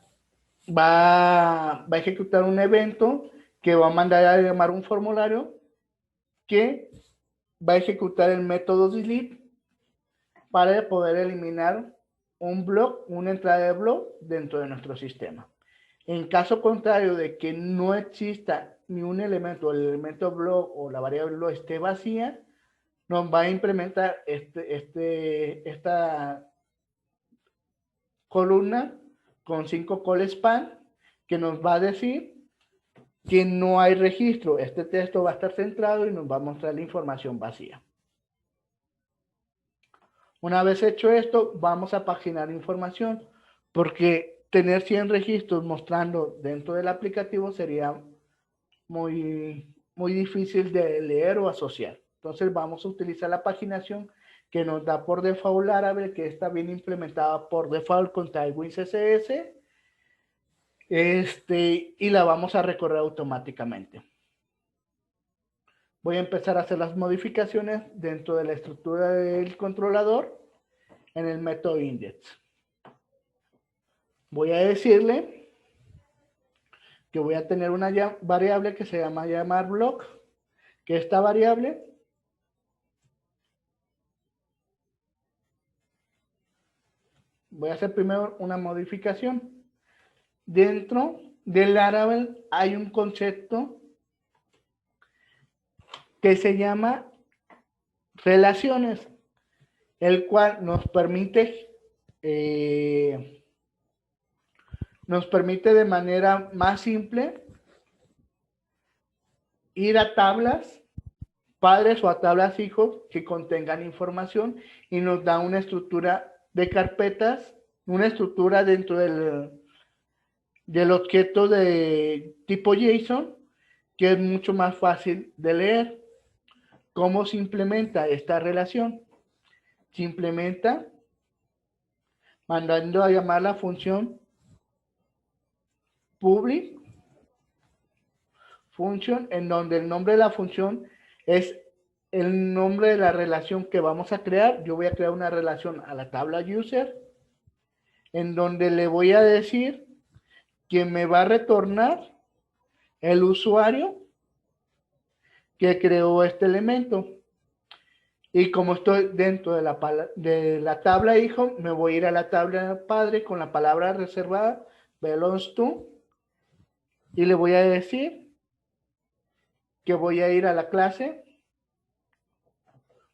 va a ejecutar un evento que va a mandar a llamar un formulario que va a ejecutar el método delete para poder eliminar un blog, una entrada de blog dentro de nuestro sistema. En caso contrario de que no exista ni un elemento, el elemento blog o la variable blog esté vacía, nos va a implementar esta columna con 5 call span que nos va a decir que no hay registro. Este texto va a estar centrado y nos va a mostrar la información vacía. Una vez hecho esto, vamos a paginar información, porque tener 100 registros mostrando dentro del aplicativo sería muy difícil de leer o asociar. Entonces vamos a utilizar la paginación que nos da por default Laravel, que está bien implementada por default con Tailwind CSS, y la vamos a recorrer automáticamente. Voy a empezar a hacer las modificaciones dentro de la estructura del controlador en el método index. Voy a decirle que voy a tener una variable que se llama llamar block, que esta variable voy a hacer primero una modificación. Dentro del Laravel hay un concepto que se llama relaciones, el cual nos permite de manera más simple ir a tablas padres o a tablas hijos que contengan información y nos da una estructura de carpetas, una estructura dentro del objeto de tipo JSON que es mucho más fácil de leer. ¿Cómo se implementa esta relación? Se implementa mandando a llamar la función public function, en donde el nombre de la función es el nombre de la relación que vamos a crear. Yo voy a crear una relación a la tabla user, en donde le voy a decir que me va a retornar el usuario que creó este elemento. Y como estoy dentro de la tabla hijo, me voy a ir a la tabla padre con la palabra reservada, belongs to, y le voy a decir que voy a ir a la clase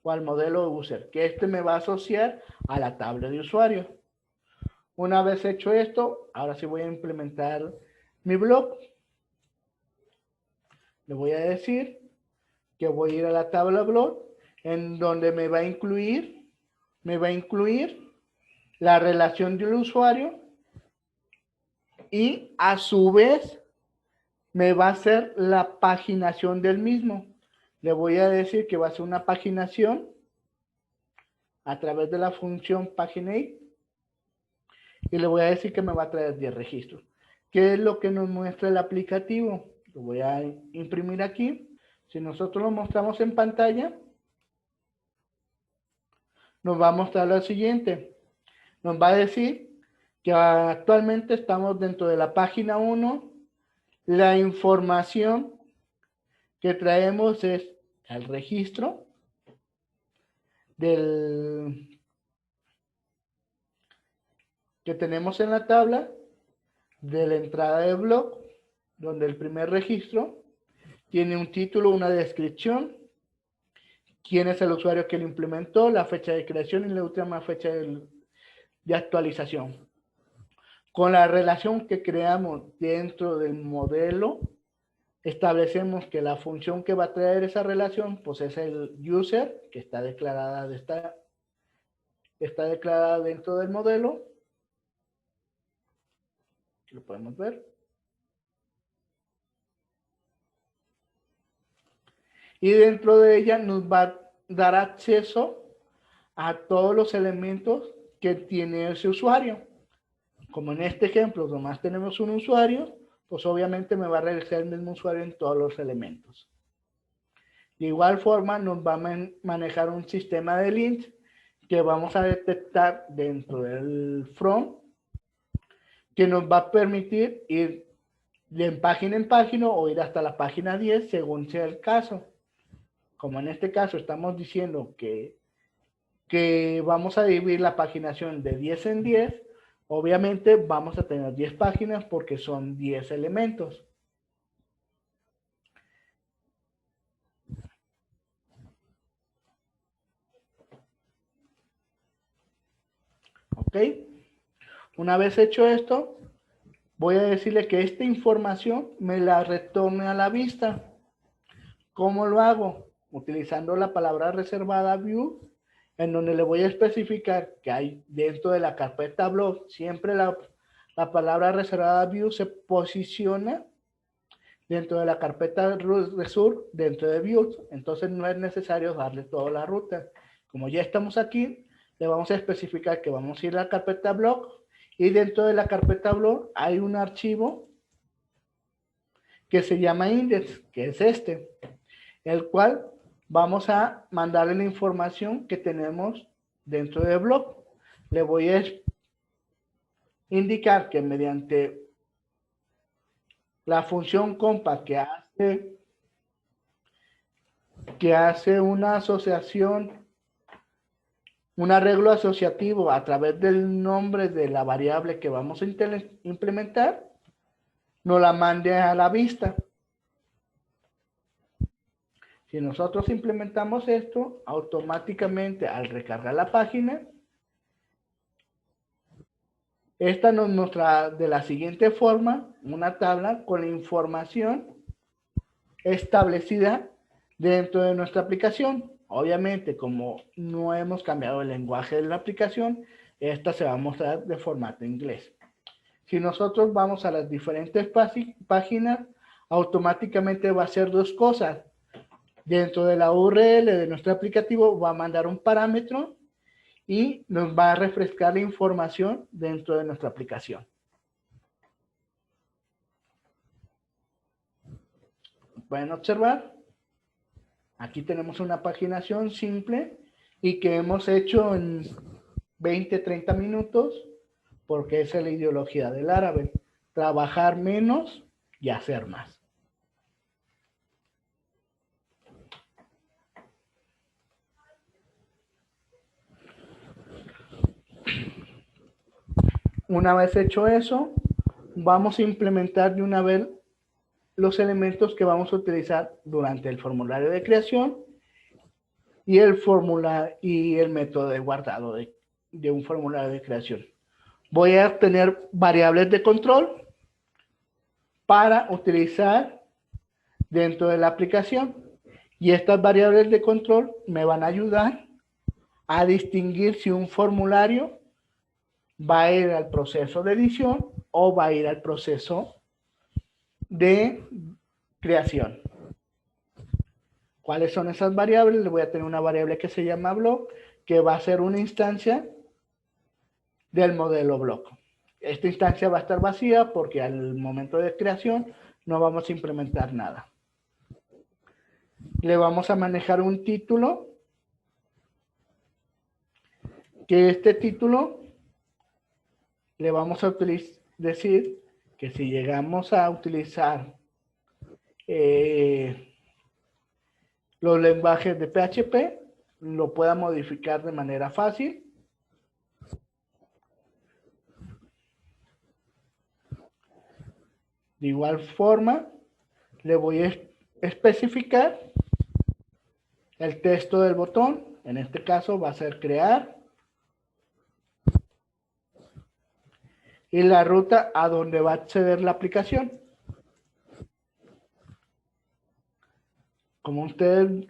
o al modelo user, que este me va a asociar a la tabla de usuario. Una vez hecho esto, ahora sí voy a implementar mi blog. Le voy a decir que voy a ir a la tabla blog, en donde me va a incluir la relación del usuario y a su vez me va a hacer la paginación del mismo. Le voy a decir que va a ser una paginación a través de la función paginate y le voy a decir que me va a traer 10 registros. ¿Qué es lo que nos muestra el aplicativo? Lo voy a imprimir aquí. Si nosotros lo mostramos en pantalla, nos va a mostrar lo siguiente. Nos va a decir que actualmente estamos dentro de la página 1. La información que traemos es el registro que tenemos en la tabla de la entrada de blog, donde el primer registro tiene un título, una descripción, quién es el usuario que lo implementó, la fecha de creación y la última fecha de actualización. Con la relación que creamos dentro del modelo, establecemos que la función que va a traer esa relación, pues es el user, que está declarada dentro del modelo. Lo podemos ver. Y dentro de ella nos va dar acceso a todos los elementos que tiene ese usuario. Como en este ejemplo, nomás tenemos un usuario, pues obviamente me va a regresar el mismo usuario en todos los elementos. De igual forma, nos va a manejar un sistema de links que vamos a detectar dentro del front, que nos va a permitir ir de página en página o ir hasta la página 10 según sea el caso. Como en este caso estamos diciendo que vamos a dividir la paginación de 10 en 10, obviamente vamos a tener 10 páginas porque son 10 elementos. ¿Ok? Una vez hecho esto, voy a decirle que esta información me la retorne a la vista. ¿Cómo lo hago? Utilizando la palabra reservada view, en donde le voy a especificar que hay dentro de la carpeta blog, siempre la palabra reservada view se posiciona dentro de la carpeta resur, dentro de views. Entonces no es necesario darle toda la ruta. Como ya estamos aquí, le vamos a especificar que vamos a ir a la carpeta blog y dentro de la carpeta blog hay un archivo que se llama index, que es este, el cual vamos a mandarle la información que tenemos dentro del blog. Le voy a indicar que mediante la función compa que hace una asociación, un arreglo asociativo a través del nombre de la variable que vamos a implementar, nos la mande a la vista. Si nosotros implementamos esto, automáticamente al recargar la página, esta nos muestra de la siguiente forma una tabla con la información establecida dentro de nuestra aplicación. Obviamente, como no hemos cambiado el lenguaje de la aplicación, esta se va a mostrar de formato inglés. Si nosotros vamos a las diferentes páginas, automáticamente va a hacer dos cosas. Dentro de la URL de nuestro aplicativo va a mandar un parámetro y nos va a refrescar la información dentro de nuestra aplicación. Pueden observar, aquí tenemos una paginación simple y que hemos hecho en 20-30 minutos porque esa es la ideología del árabe, trabajar menos y hacer más. Una vez hecho eso, vamos a implementar de una vez los elementos que vamos a utilizar durante el formulario de creación y el método de guardado de un formulario de creación. Voy a tener variables de control para utilizar dentro de la aplicación y estas variables de control me van a ayudar a distinguir si un formulario va a ir al proceso de edición o va a ir al proceso de creación. ¿Cuáles son esas variables? Le voy a tener una variable que se llama blog, que va a ser una instancia del modelo blog. Esta instancia va a estar vacía porque al momento de creación no vamos a implementar nada. Le vamos a manejar un título, que este título le vamos a decir que si llegamos a utilizar los lenguajes de PHP, lo pueda modificar de manera fácil. De igual forma, le voy a especificar el texto del botón. En este caso va a ser crear. Y la ruta a donde va a acceder la aplicación. Como ustedes,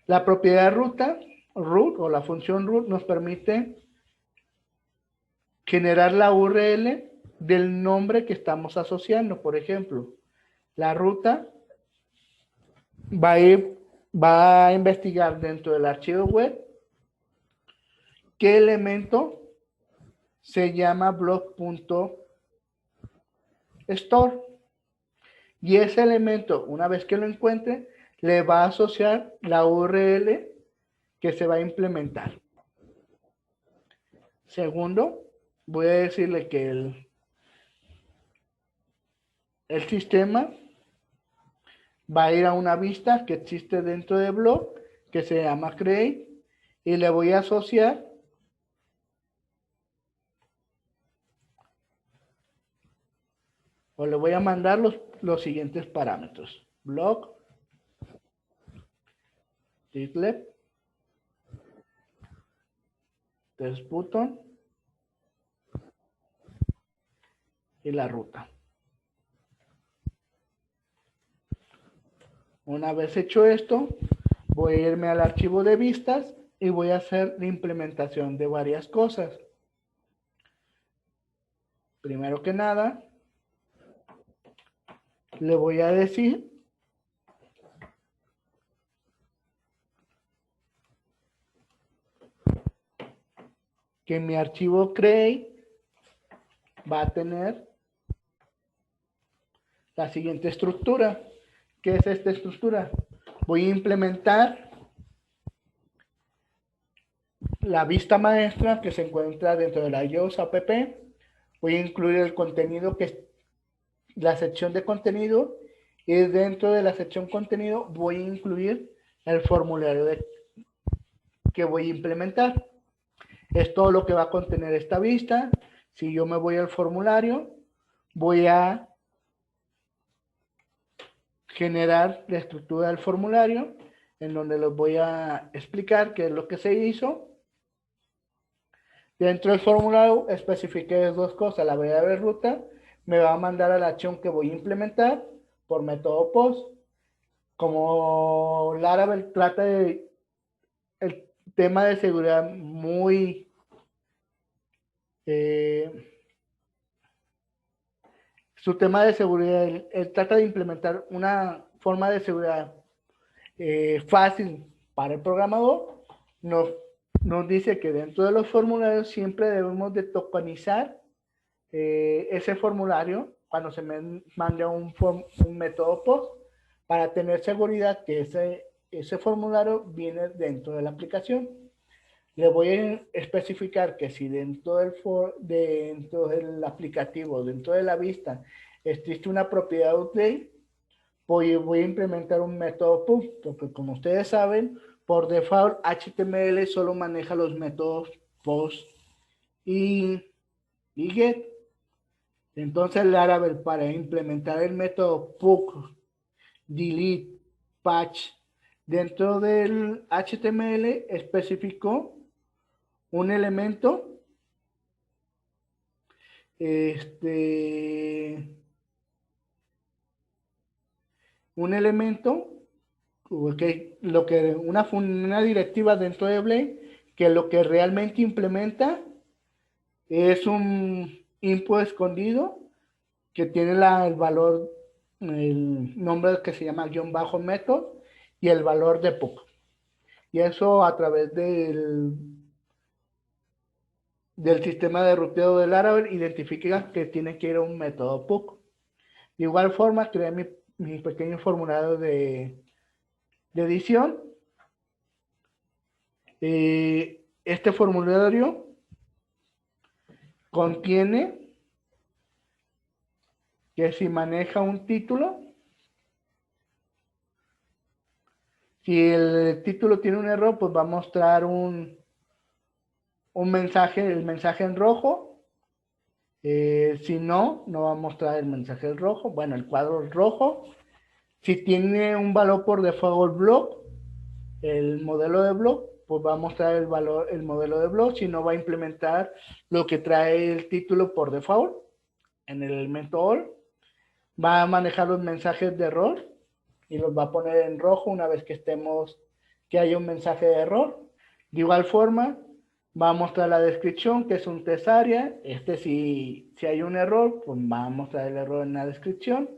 la propiedad ruta, root o la función root nos permite generar la URL del nombre que estamos asociando. Por ejemplo, la ruta va a investigar dentro del archivo web qué elemento se llama blog.store. Y ese elemento, una vez que lo encuentre, le va a asociar la URL que se va a implementar. Segundo, voy a decirle que el sistema va a ir a una vista que existe dentro de blog, que se llama create, y le voy a asociar o le voy a mandar los siguientes parámetros. Blog, title, test button y la ruta. Una vez hecho esto, voy a irme al archivo de vistas y voy a hacer la implementación de varias cosas. Primero que nada, le voy a decir que mi archivo create va a tener la siguiente estructura. ¿Qué es esta estructura? Voy a implementar la vista maestra que se encuentra dentro de la iOS app. Voy a incluir el contenido que es la sección de contenido, y dentro de la sección contenido voy a incluir el formulario que voy a implementar. Es todo lo que va a contener esta vista. Si yo me voy al formulario, voy a generar la estructura del formulario, en donde les voy a explicar qué es lo que se hizo. Dentro del formulario especifiqué dos cosas. La variable ruta me va a mandar a la acción que voy a implementar por método post. Como Laravel trata de el tema de seguridad muy su tema de seguridad, él trata de implementar una forma de seguridad fácil para el programador. Nos dice que dentro de los formularios siempre debemos de tokenizar ese formulario cuando se me mande un método post, para tener seguridad que ese formulario viene dentro de la aplicación. Le voy a especificar que si dentro del aplicativo, dentro de la vista, existe una propiedad update, voy a implementar un método push, porque como ustedes saben, por default HTML solo maneja los métodos post y get. Entonces Laravel, para implementar el método push, delete, patch dentro del HTML, especificó un elemento una directiva dentro de Blade, que lo que realmente implementa es un input escondido que tiene el nombre que se llama _method y el valor de PUC. Y eso a través del sistema de ruteo del Laravel identifica que tiene que ir a un método PUC. De igual forma, creé mi pequeño formulario de edición. Este formulario contiene que si maneja un título, si el título tiene un error, pues va a mostrar un mensaje, el mensaje en rojo. Si no, no va a mostrar el mensaje en rojo. Bueno, el cuadro rojo. Si tiene un valor por default blog, el modelo de blog, pues va a mostrar el modelo de blog. Si no, va a implementar lo que trae el título por default en el elemento all. Va a manejar los mensajes de error y los va a poner en rojo una vez que haya un mensaje de error. De igual forma, va a mostrar la descripción, que es un test area. Si hay un error, pues va a mostrar el error en la descripción.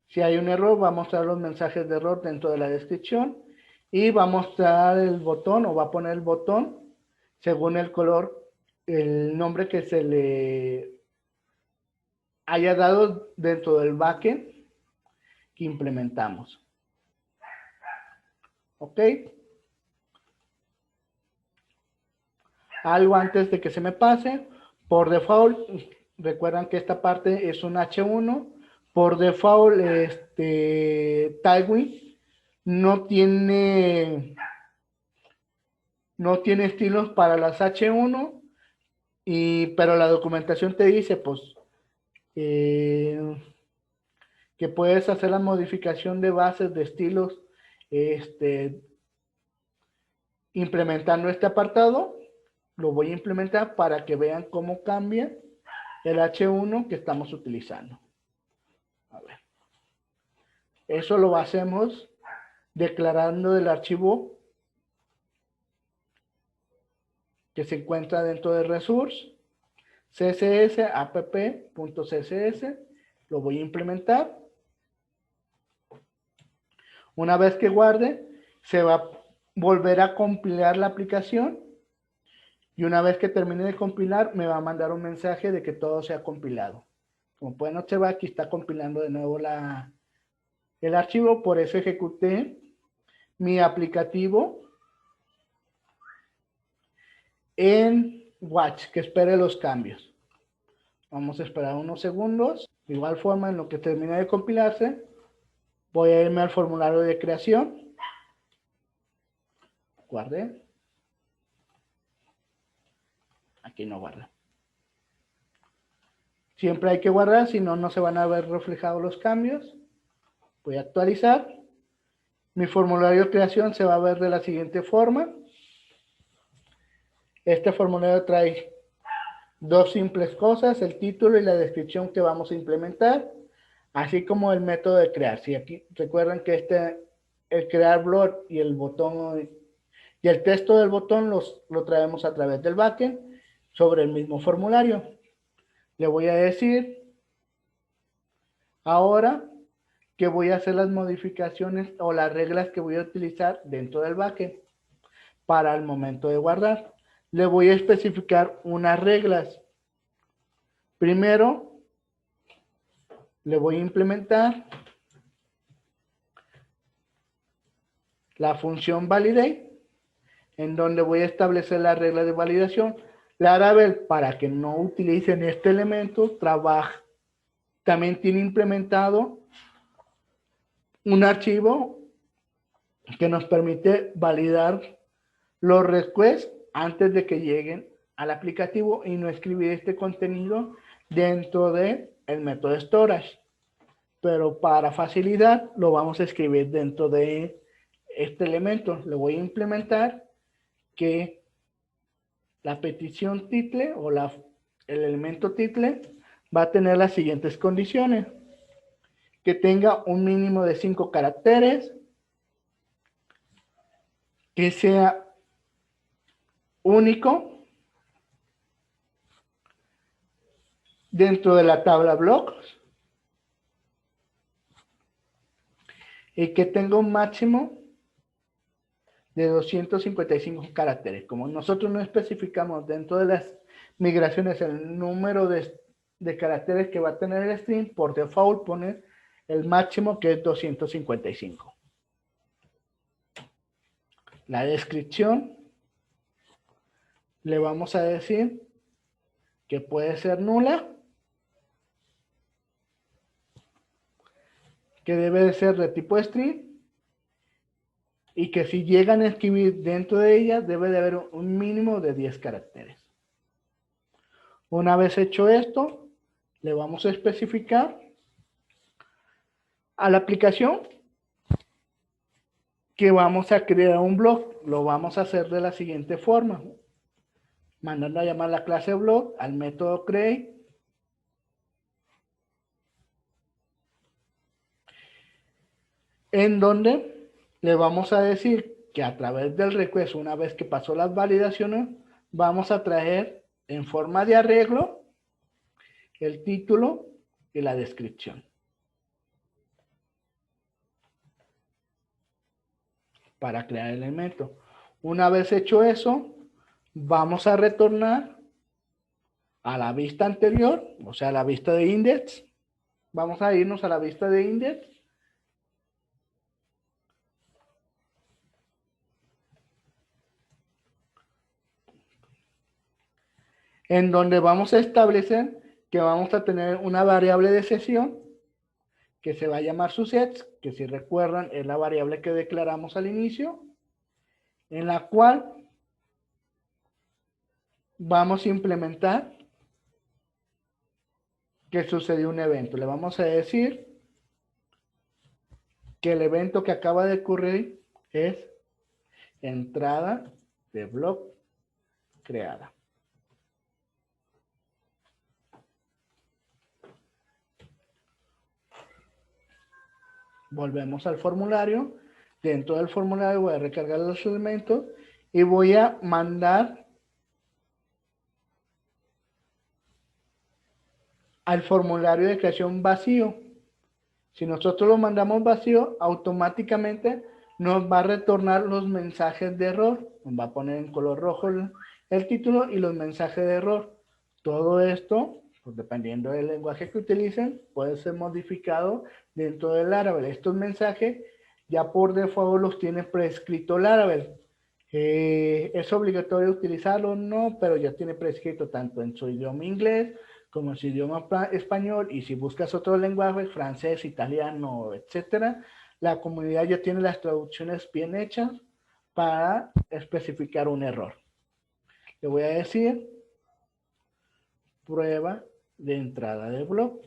Si hay un error, va a mostrar los mensajes de error dentro de la descripción y va a mostrar el botón o va a poner el botón según el color, el nombre que se le haya dado dentro del backend que implementamos. ¿Ok? Algo antes de que se me pase. Por default, recuerdan que esta parte es un H1. Por default, Tailwind no tiene estilos para las H1, pero la documentación te dice, pues, que puedes hacer la modificación de bases de estilos implementando este apartado. Lo voy a implementar para que vean cómo cambia el H1 que estamos utilizando. A ver. Eso lo hacemos declarando del archivo que se encuentra dentro de resource css app.css. Lo voy a implementar. Una vez que guarde, se va a volver a compilar la aplicación. Y una vez que termine de compilar, me va a mandar un mensaje de que todo se ha compilado. Como pueden observar, aquí está compilando de nuevo el archivo. Por eso ejecuté mi aplicativo en Watch, que espere los cambios. Vamos a esperar unos segundos. De igual forma, en lo que termine de compilarse, voy a irme al formulario de creación. Guardé. Aquí no guarda. Siempre hay que guardar, si no, no se van a ver reflejados los cambios. Voy a actualizar. Mi formulario de creación se va a ver de la siguiente forma. Este formulario trae dos simples cosas, el título y la descripción que vamos a implementar, así como el método de crear. Si aquí recuerdan que el crear blog y el botón y el texto del botón lo traemos a través del backend sobre el mismo formulario. Le voy a decir ahora que voy a hacer las modificaciones o las reglas que voy a utilizar dentro del backend para el momento de guardar. Le voy a especificar unas reglas. Primero, le voy a implementar la función validate, en donde voy a establecer las reglas de validación. Laravel, para que no utilicen este elemento, también tiene implementado un archivo que nos permite validar los requests antes de que lleguen al aplicativo y no escribir este contenido dentro del método storage. Pero para facilidad lo vamos a escribir dentro de este elemento. Le voy a implementar que la petición title o el elemento title va a tener las siguientes condiciones: que tenga un mínimo de 5 caracteres, que sea único dentro de la tabla blocks y que tenga un máximo de 255 caracteres. Como nosotros no especificamos dentro de las migraciones el número de caracteres que va a tener el string, por default pone el máximo, que es 255. La descripción le vamos a decir que puede ser nula, que debe de ser de tipo string y que si llegan a escribir dentro de ella debe de haber un mínimo de 10 caracteres. Una vez hecho esto, le vamos a especificar a la aplicación que vamos a crear un blog. Lo vamos a hacer de la siguiente forma: mandando a llamar la clase blog al método create, en donde le vamos a decir que a través del request, una vez que pasó las validaciones, vamos a traer en forma de arreglo el título y la descripción. para crear el elemento. Una vez hecho eso, vamos a retornar a la vista anterior, o sea, a la vista de index. Vamos a irnos a la vista de index. En donde vamos a establecer que vamos a tener una variable de sesión que se va a llamar sussets, que si recuerdan es la variable que declaramos al inicio, en la cual vamos a implementar que sucedió un evento. Le vamos a decir que el evento que acaba de ocurrir es entrada de block creada. Volvemos al formulario. Dentro del formulario voy a recargar los elementos y voy a mandar al formulario de creación vacío. Si nosotros lo mandamos vacío, automáticamente nos va a retornar los mensajes de error. Nos va a poner en color rojo el título y los mensajes de error. Todo esto, pues dependiendo del lenguaje que utilicen, puede ser modificado dentro del Laravel. Estos mensajes ya por default los tiene prescrito Laravel. ¿Es obligatorio utilizarlo? No, pero ya tiene prescrito tanto en su idioma inglés como en su idioma español, y si buscas otro lenguaje, francés, italiano, etcétera, la comunidad ya tiene las traducciones bien hechas para especificar un error. Le voy a decir prueba de entrada de blog.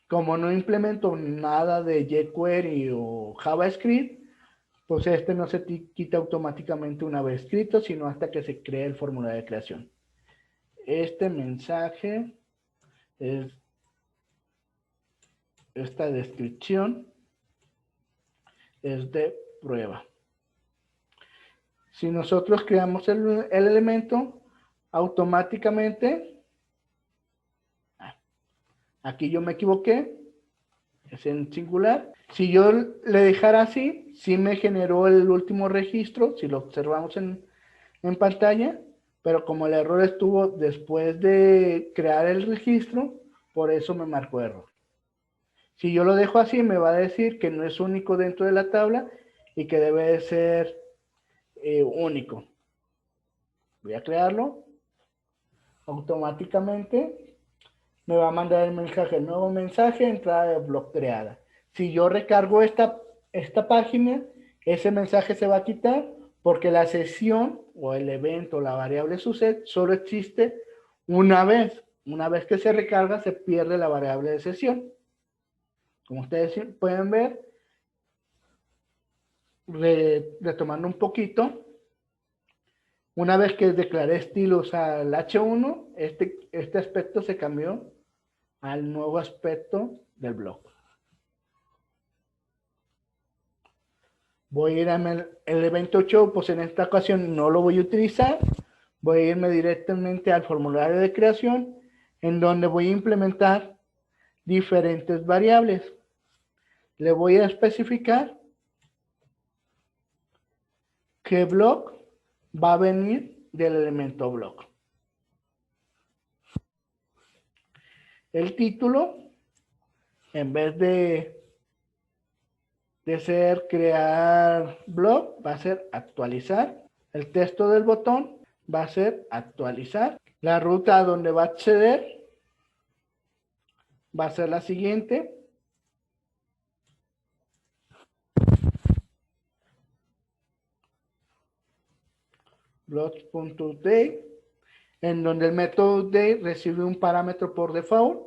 Como no implemento nada de jQuery o JavaScript, pues este no se quita automáticamente una vez escrito, sino hasta que se cree el formulario de creación. Este mensaje es esta descripción es de prueba. Si nosotros creamos el elemento, automáticamente, aquí yo me equivoqué, es en singular. Si yo le dejara así, sí me generó el último registro, si lo observamos en pantalla, pero como el error estuvo después de crear el registro, por eso me marcó error. Si yo lo dejo así, me va a decir que no es único dentro de la tabla y que debe de ser único. Voy a crearlo. Automáticamente me va a mandar el mensaje, nuevo mensaje, entrada de blog creada. Si yo recargo esta página, ese mensaje se va a quitar porque la sesión o el evento, la variable suset, solo existe una vez. Una vez que se recarga, se pierde la variable de sesión. Como ustedes pueden ver, retomando un poquito, una vez que declaré estilos al H1, este aspecto se cambió al nuevo aspecto del blog. Voy a ir al evento show, pues en esta ocasión no lo voy a utilizar. Voy a irme directamente al formulario de creación, en donde voy a implementar diferentes variables. Le voy a especificar que blog va a venir del elemento blog. El título, en vez de ser crear blog, va a ser actualizar. El texto del botón va a ser actualizar. La ruta a donde va a acceder va a ser la siguiente. Blog.update, en donde el método update recibe un parámetro por default.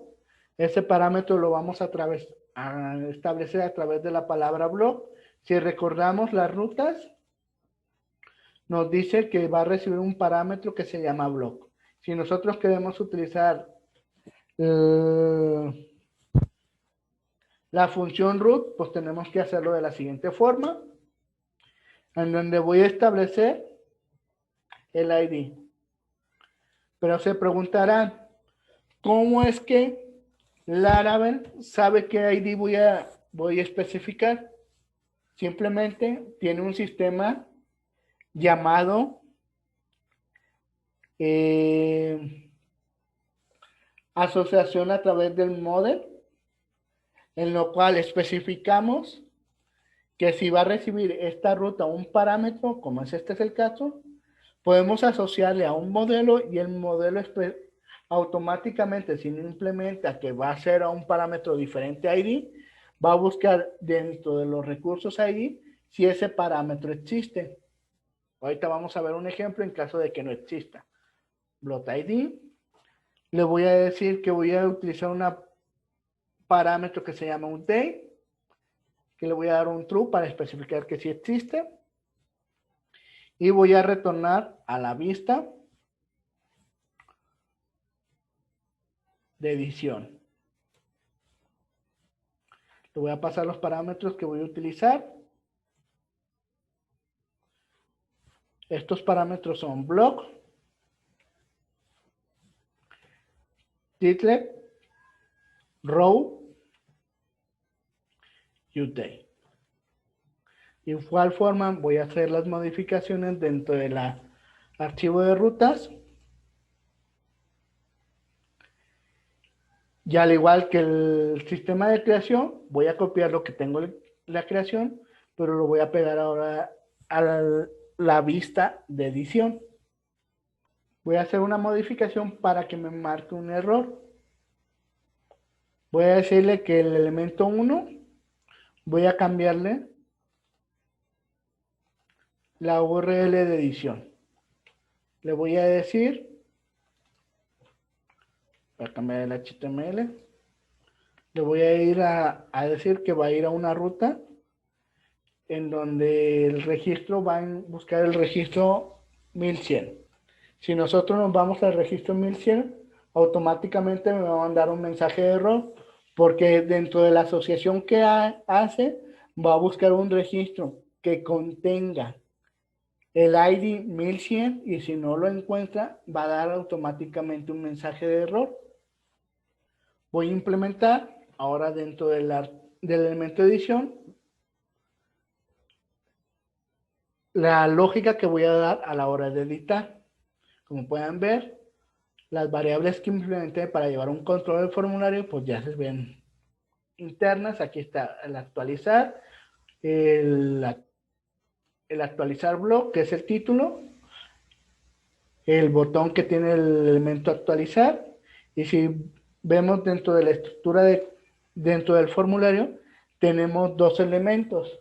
Ese parámetro lo vamos a establecer a través de la palabra blog. Si recordamos las rutas, nos dice que va a recibir un parámetro que se llama blog. Si nosotros queremos utilizar la función root, pues tenemos que hacerlo de la siguiente forma, en donde voy a establecer el ID. Pero se preguntarán, ¿cómo es que Laravel sabe qué ID voy a especificar? simplemente tiene un sistema llamado asociación a través del model, en lo cual especificamos que si va a recibir esta ruta un parámetro, como este es el caso, podemos asociarle a un modelo y el modelo automáticamente, si no implementa que va a ser a un parámetro diferente ID, va a buscar dentro de los recursos ID si ese parámetro existe. Ahorita vamos a ver un ejemplo en caso de que no exista. Block ID. Le voy a decir que voy a utilizar un parámetro que se llama un day, que le voy a dar un true para especificar que sí existe. Y voy a retornar a la vista de edición. Le voy a pasar los parámetros que voy a utilizar. Estos parámetros son block, title, row y day. De igual forma voy a hacer las modificaciones dentro del archivo de rutas. Y al igual que el sistema de creación, voy a copiar lo que tengo en la creación, pero lo voy a pegar ahora a la vista de edición. Voy a hacer una modificación para que me marque un error. Voy a decirle que el elemento 1, voy a cambiarle la URL de edición. Le voy a decir, voy a cambiar el HTML, le voy a ir a decir que va a ir a una ruta en donde el registro va a buscar el registro 1100. Si nosotros nos vamos al registro 1100, automáticamente me va a mandar un mensaje de error, porque dentro de la asociación que hace, va a buscar un registro que contenga el ID 1100 y si no lo encuentra, va a dar automáticamente un mensaje de error. Voy a implementar ahora dentro del elemento de edición la lógica que voy a dar a la hora de editar. Como pueden ver, las variables que implementé para llevar un control del formulario, pues ya se ven internas. Aquí está el actualizar, el actualizar blog, que es el título, el botón que tiene el elemento actualizar, y si vemos dentro de la estructura dentro del formulario, tenemos dos elementos.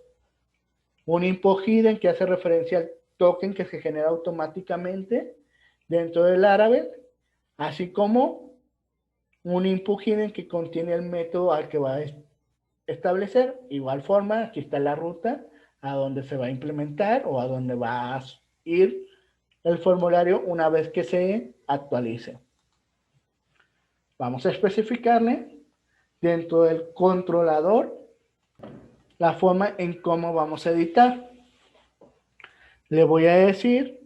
Un info hidden que hace referencia al token que se genera automáticamente dentro del Laravel, así como un input hidden que contiene el método al que va a establecer. Igual forma, aquí está la ruta a donde se va a implementar o a donde va a ir el formulario una vez que se actualice. Vamos a especificarle dentro del controlador la forma en cómo vamos a editar. Le voy a decir,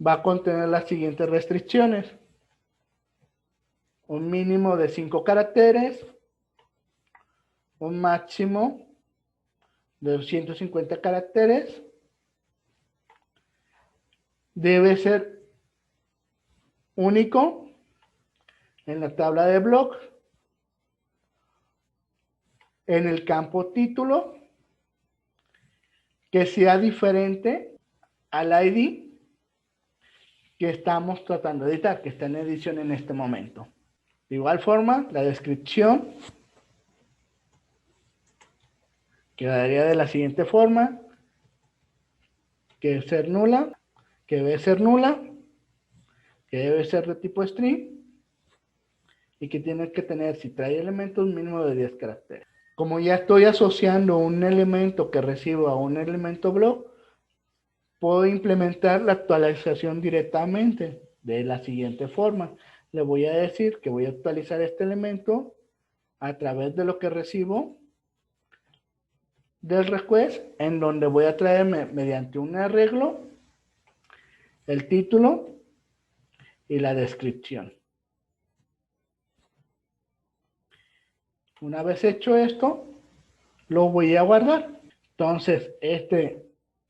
va a contener las siguientes restricciones: un mínimo de 5 caracteres, un máximo de 250 caracteres, debe ser único en la tabla de block, en el campo título, que sea diferente al ID que estamos tratando de editar, que está en edición en este momento. De igual forma, la descripción quedaría de la siguiente forma: que debe ser nula, que debe ser nula, que debe ser de tipo string y que tiene que tener, si trae elementos, un mínimo de 10 caracteres. Como ya estoy asociando un elemento que recibo a un elemento block, puedo implementar la actualización directamente de la siguiente forma. Le voy a decir que voy a actualizar este elemento a través de lo que recibo del request, en donde voy a traerme mediante un arreglo el título y la descripción. Una vez hecho esto, lo voy a guardar. Entonces,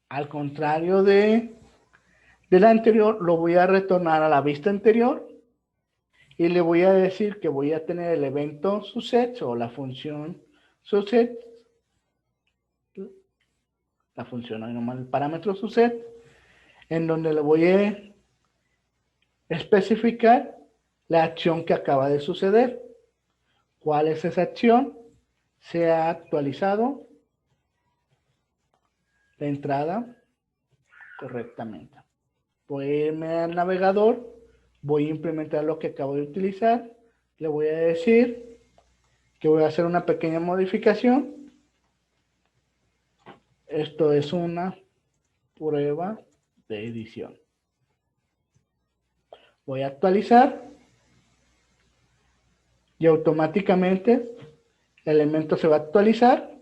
al contrario del anterior, lo voy a retornar a la vista anterior y le voy a decir que voy a tener el evento subset o la función subset, la función normal, el parámetro subset, en donde le voy a especificar la acción que acaba de suceder. ¿Cuál es esa acción? Se ha actualizado la entrada correctamente. Voy a irme al navegador, voy a implementar lo que acabo de utilizar, le voy a decir que voy a hacer una pequeña modificación. Esto es una prueba de edición. Voy a actualizar y automáticamente el elemento se va a actualizar,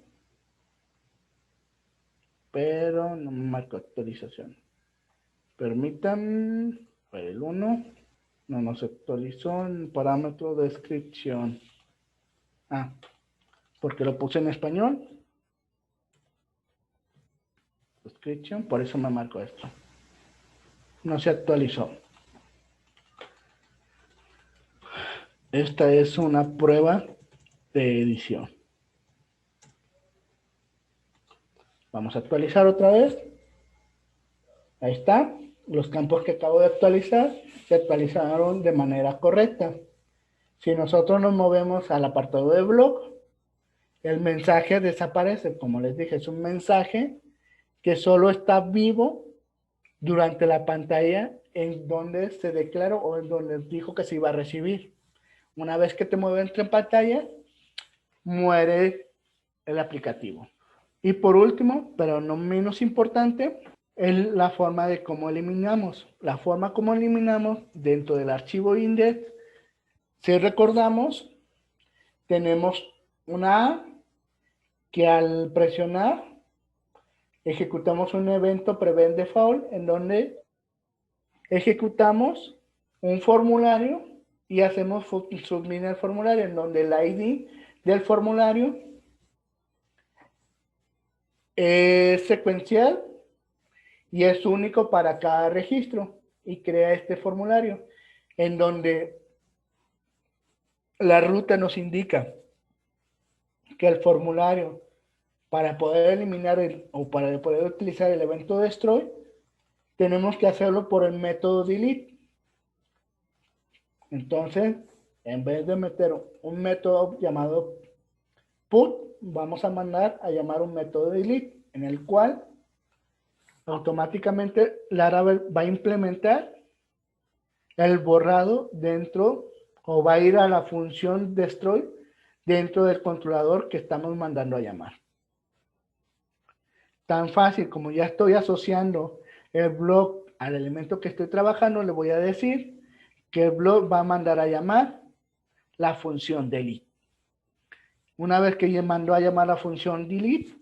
pero no me marco actualización. Permitan, el 1 no se actualizó en parámetro de descripción. Porque lo puse en español. Description, por eso me marco esto. No se actualizó. Esta es una prueba de edición. Vamos a actualizar otra vez. Ahí está. Los campos que acabo de actualizar se actualizaron de manera correcta. Si nosotros nos movemos al apartado de blog, el mensaje desaparece. Como les dije, es un mensaje que solo está vivo durante la pantalla en donde se declaró o en donde dijo que se iba a recibir. Una vez que te mueves entre pantallas, muere el aplicativo. Y por último, pero no menos importante, es la forma de cómo eliminamos. La forma como eliminamos dentro del archivo index, si recordamos, tenemos una A que al presionar ejecutamos un evento prevent default en donde ejecutamos un formulario y hacemos submit el formulario en donde el ID del formulario es secuencial y es único para cada registro y crea este formulario en donde la ruta nos indica que el formulario para poder eliminar o para poder utilizar el evento destroy tenemos que hacerlo por el método delete. Entonces, en vez de meter un método llamado put, vamos a mandar a llamar un método delete, en el cual automáticamente Laravel va a implementar el borrado dentro, o va a ir a la función destroy dentro del controlador que estamos mandando a llamar. Tan fácil como ya estoy asociando el blog al elemento que estoy trabajando, le voy a decir que el blog va a mandar a llamar la función delete. Una vez que ya mandó a llamar la función delete,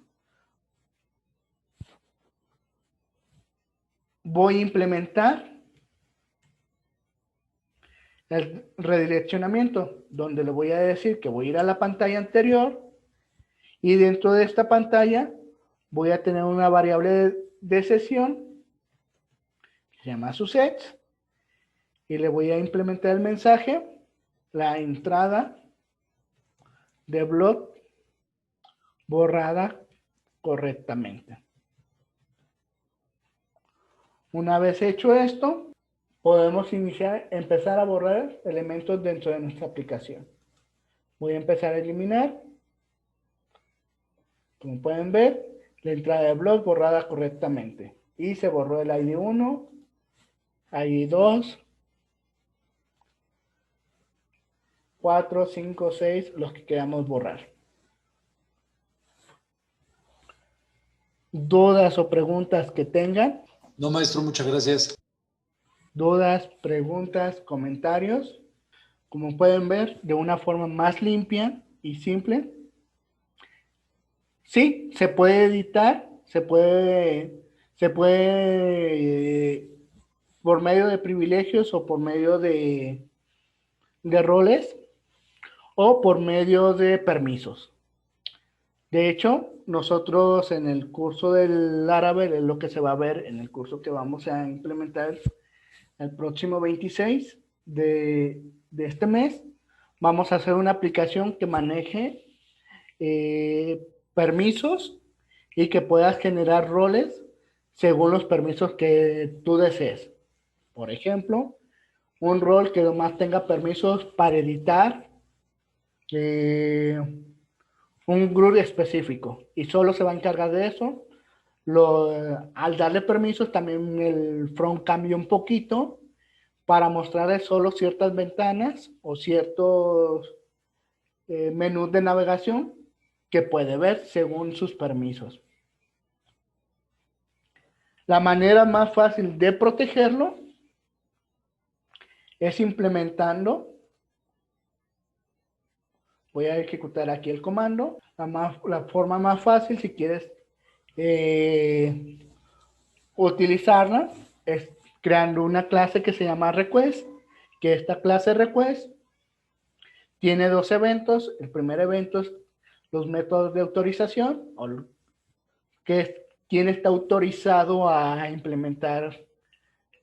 voy a implementar el redireccionamiento, donde le voy a decir que voy a ir a la pantalla anterior y dentro de esta pantalla voy a tener una variable de sesión que se llama subset y le voy a implementar el mensaje, la entrada de blog borrada correctamente. Una vez hecho esto, podemos empezar a borrar elementos dentro de nuestra aplicación. Voy a empezar a eliminar. Como pueden ver, la entrada de blog borrada correctamente. Y se borró el ID 1, ID 2, 4, 5, 6, los que queramos borrar. ¿Dudas o preguntas que tengan? No, maestro, muchas gracias. Dudas, preguntas, comentarios. Como pueden ver, de una forma más limpia y simple. Sí, se puede editar, se puede por medio de privilegios o por medio de roles o por medio de permisos. De hecho, nosotros en el curso del Laravel, es lo que se va a ver en el curso que vamos a implementar el próximo 26 de este mes. Vamos a hacer una aplicación que maneje permisos y que puedas generar roles según los permisos que tú desees. Por ejemplo, un rol que nomás tenga permisos para editar un GRUD específico y solo se va a encargar de eso. Al darle permisos también el front cambia un poquito para mostrarle solo ciertas ventanas o ciertos menús de navegación que puede ver según sus permisos. La manera más fácil de protegerlo es implementando. Voy a ejecutar aquí el comando. La forma más fácil, si quieres utilizarla, es creando una clase que se llama request, que esta clase request tiene dos eventos. El primer evento es los métodos de autorización, que es quién está autorizado a implementar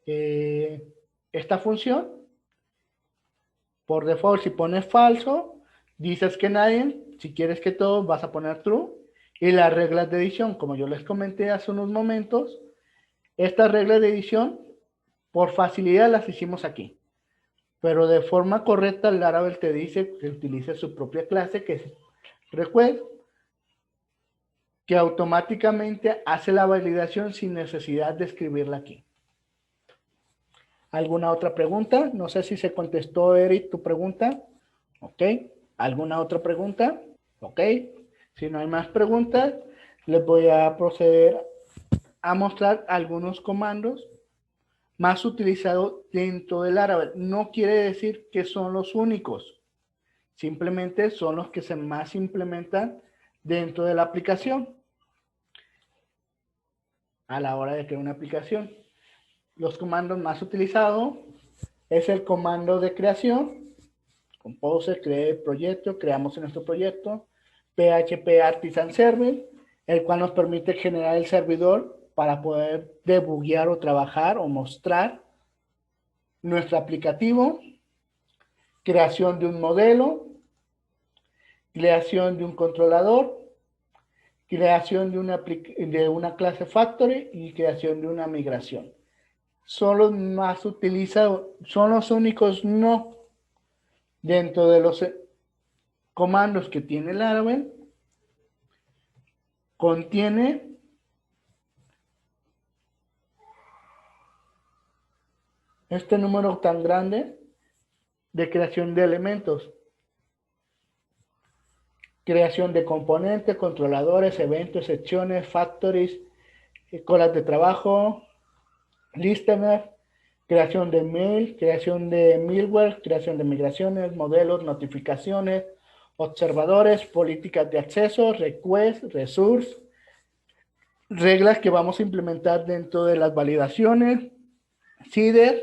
esta función. Por default, si pones falso, dices que nadie. Si quieres que todos, vas a poner true. Y las reglas de edición, como yo les comenté hace unos momentos, estas reglas de edición, por facilidad las hicimos aquí. Pero de forma correcta, el Laravel te dice que utilice su propia clase, que es request, que automáticamente hace la validación sin necesidad de escribirla aquí. ¿Alguna otra pregunta? No sé si se contestó, Eric, tu pregunta. ¿Ok? ¿Alguna otra pregunta? ¿Ok? Si no hay más preguntas, les voy a proceder a mostrar algunos comandos más utilizados dentro del Laravel. No quiere decir que son los únicos. Simplemente son los que se más implementan dentro de la aplicación a la hora de crear una aplicación. Los comandos más utilizados es el comando de creación. Composer, crear proyecto, creamos en nuestro proyecto. PHP Artisan Server, el cual nos permite generar el servidor para poder debuguear o trabajar o mostrar nuestro aplicativo. Creación de un modelo, creación de un controlador, creación de una clase factory y creación de una migración. Son los más utilizados, son los únicos no. Dentro de los comandos que tiene Laravel, contiene este número tan grande de creación de elementos, creación de componentes, controladores, eventos, secciones, factories, colas de trabajo, listener, creación de mail, creación de middleware, creación de migraciones, modelos, notificaciones, observadores, políticas de acceso, request, resource, reglas que vamos a implementar dentro de las validaciones, CIDR,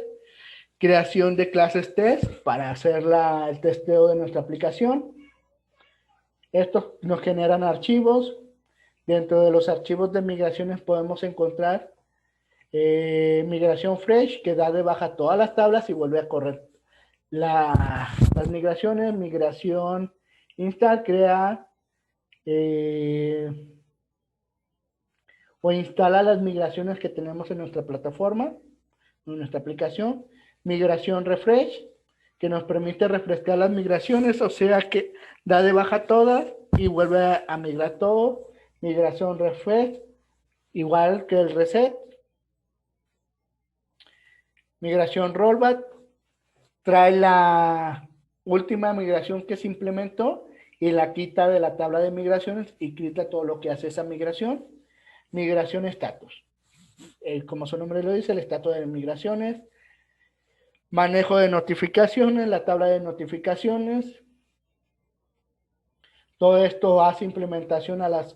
creación de clases test para hacer el testeo de nuestra aplicación. Estos nos generan archivos. Dentro de los archivos de migraciones podemos encontrar migración fresh, que da de baja todas las tablas y vuelve a correr las migraciones. Migración install, crea o instala las migraciones que tenemos en nuestra plataforma, en nuestra aplicación. Migración refresh, que nos permite refrescar las migraciones, o sea que da de baja todas y vuelve a migrar todo. Migración refresh, igual que el reset. Migración rollback, trae la última migración que se implementó y la quita de la tabla de migraciones y quita todo lo que hace esa migración. Migración status, como su nombre lo dice, el estatus de migraciones. Manejo de notificaciones, la tabla de notificaciones. Todo esto hace implementación a las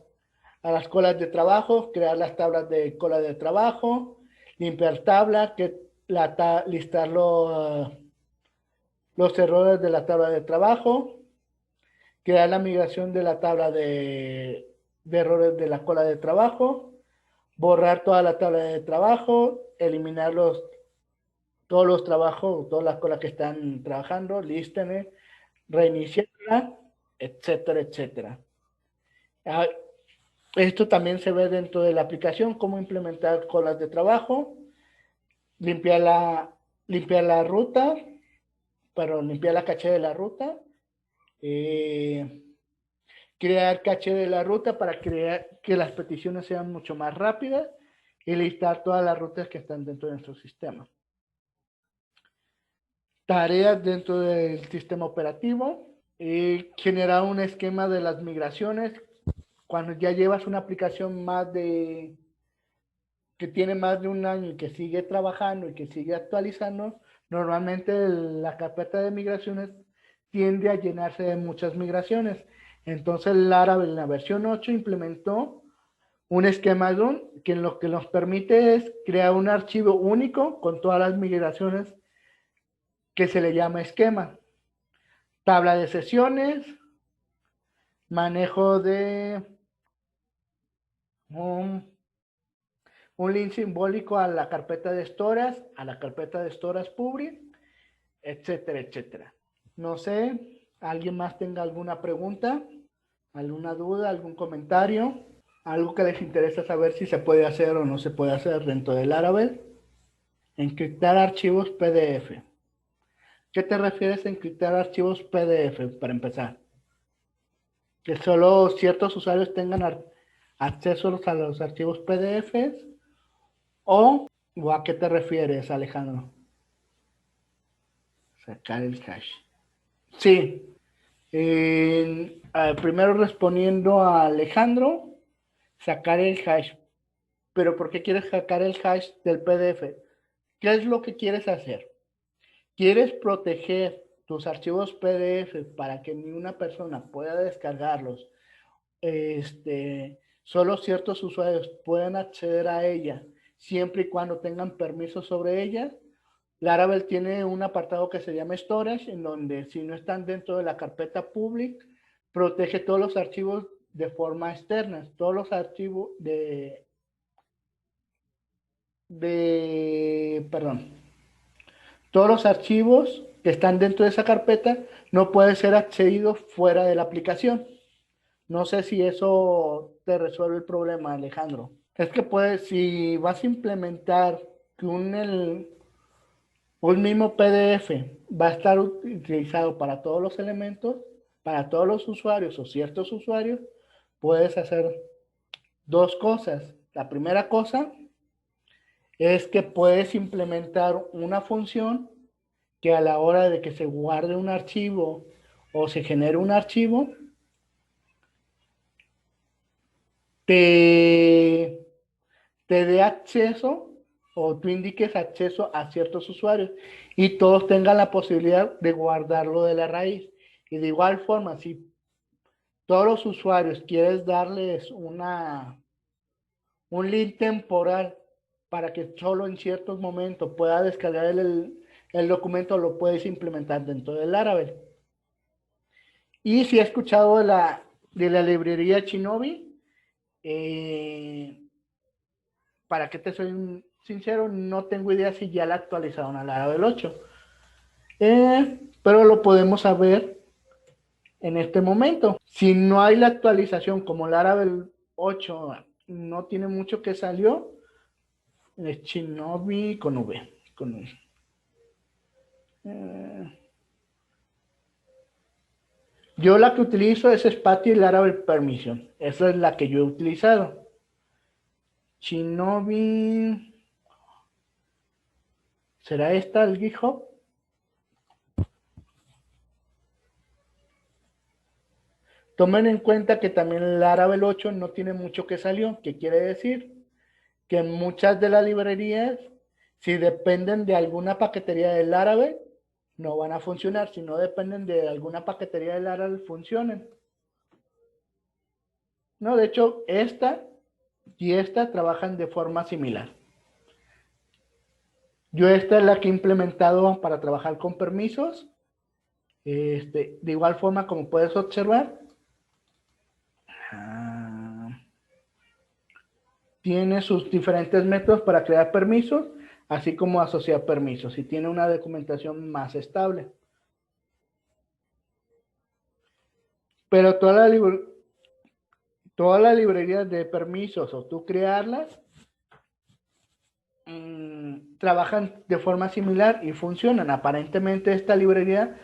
colas de trabajo, crear las tablas de cola de trabajo, limpiar tabla, listar los errores de la tabla de trabajo, crear la migración de la tabla de de errores de la cola de trabajo, borrar toda la tabla de trabajo, eliminar todos los trabajos, todas las colas que están trabajando, lístenme, reiniciarla, etcétera, etcétera. Ah, esto también se ve dentro de la aplicación, cómo implementar colas de trabajo, limpiar la ruta, limpiar la caché de la ruta, crear caché de la ruta para crear que las peticiones sean mucho más rápidas y listar todas las rutas que están dentro de nuestro sistema. Tareas dentro del sistema operativo, generar un esquema de las migraciones. Cuando ya llevas una aplicación que tiene más de un año y que sigue trabajando y que sigue actualizando, normalmente la carpeta de migraciones tiende a llenarse de muchas migraciones. Entonces Laravel en la versión 8 implementó un esquema que lo que nos permite es crear un archivo único con todas las migraciones que se le llama esquema. Tabla de sesiones, manejo de un link simbólico a la carpeta de storage, a la carpeta de storage public, etcétera, etcétera. No sé, ¿alguien más tenga alguna pregunta, alguna duda, algún comentario? Algo que les interesa saber si se puede hacer o no se puede hacer dentro del Laravel. Encriptar archivos PDF. ¿Qué te refieres a encriptar archivos PDF para empezar? Que solo ciertos usuarios tengan acceso a los archivos PDF o a qué te refieres, Alejandro. Sacar el hash. Sí. Primero respondiendo a Alejandro, sacar el hash. Pero ¿por qué quieres sacar el hash del PDF? ¿Qué es lo que quieres hacer? ¿Quieres proteger tus archivos PDF para que ninguna persona pueda descargarlos? Solo ciertos usuarios puedan acceder a ella siempre y cuando tengan permiso sobre ella. Laravel tiene un apartado que se llama Storage, en donde si no están dentro de la carpeta public, protege todos los archivos de forma externa, todos los archivos todos los archivos que están dentro de esa carpeta no pueden ser accedidos fuera de la aplicación. No sé si eso te resuelve el problema, Alejandro. Es que si vas a implementar que un mismo PDF va a estar utilizado para todos los elementos, para todos los usuarios o ciertos usuarios, puedes hacer dos cosas. La primera cosa es que puedes implementar una función que a la hora de que se guarde un archivo o se genere un archivo, te dé acceso o tú indiques acceso a ciertos usuarios y todos tengan la posibilidad de guardarlo de la raíz. Y de igual forma, si todos los usuarios quieres darles un link temporal para que solo en ciertos momentos pueda descargar el documento, lo puedes implementar dentro del Laravel. Y si he escuchado de la librería Shinobi, para que te soy sincero, no tengo idea si ya la actualizaron a Laravel 8. Pero lo podemos saber en este momento. Si no hay la actualización como Laravel 8, no tiene mucho que salió, es Shinobi con V. Yo la que utilizo es Spatie Laravel Permission. Esa es la que yo he utilizado. Shinobi. ¿Será esta el GitHub? Tomen en cuenta que también el Laravel 8 no tiene mucho que salió. ¿Qué quiere decir? Que muchas de las librerías, si dependen de alguna paquetería de Laravel, no van a funcionar. Si no dependen de alguna paquetería de Laravel, funcionan. No, de hecho, esta y esta trabajan de forma similar. Yo esta es la que he implementado para trabajar con permisos. De igual forma, como puedes observar, tiene sus diferentes métodos para crear permisos, así como asociar permisos, y tiene una documentación más estable. Pero todas las librerías de permisos o tú crearlas, trabajan de forma similar y funcionan. Aparentemente esta librería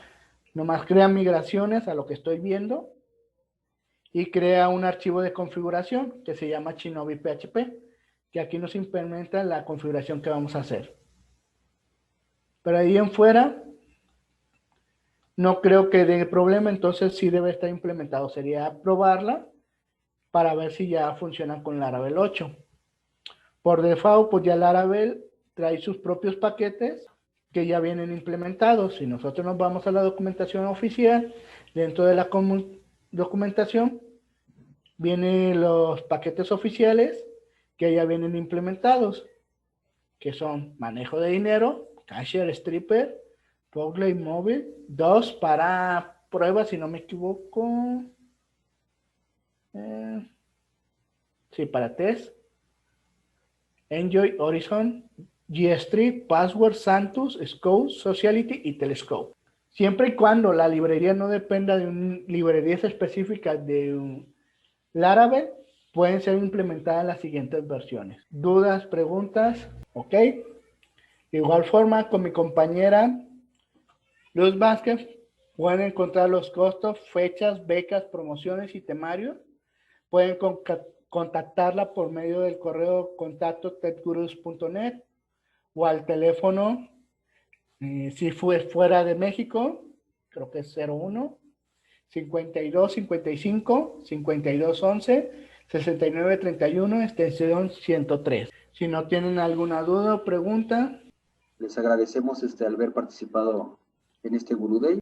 nomás crea migraciones a lo que estoy viendo y crea un archivo de configuración que se llama Shinobi PHP, que aquí nos implementa la configuración que vamos a hacer. Pero ahí en fuera no creo que dé problema, entonces sí debe estar implementado. Sería probarla para ver si ya funciona con Laravel 8. Por default, pues ya Laravel trae sus propios paquetes que ya vienen implementados. Si nosotros nos vamos a la documentación oficial, dentro de la documentación vienen los paquetes oficiales que ya vienen implementados, que son manejo de dinero, Cashier Stripper, Prograde Móvil, 2 para pruebas, si no me equivoco. Sí, para test. Enjoy, Horizon, GStreet, Password, Santus, Scope, Sociality y Telescope. Siempre y cuando la librería no dependa de una librería específica de un Laravel, pueden ser implementadas en las siguientes versiones. ¿Dudas, preguntas? Ok. De igual forma, con mi compañera Luz Vázquez, pueden encontrar los costos, fechas, becas, promociones y temarios. Pueden contactarla por medio del correo contacto techgurus.net o al teléfono, si fue fuera de México, creo que es 01 52 55 52 11 69 31 extensión 103. Si no tienen alguna duda o pregunta. Les agradecemos haber participado en este Guru Day.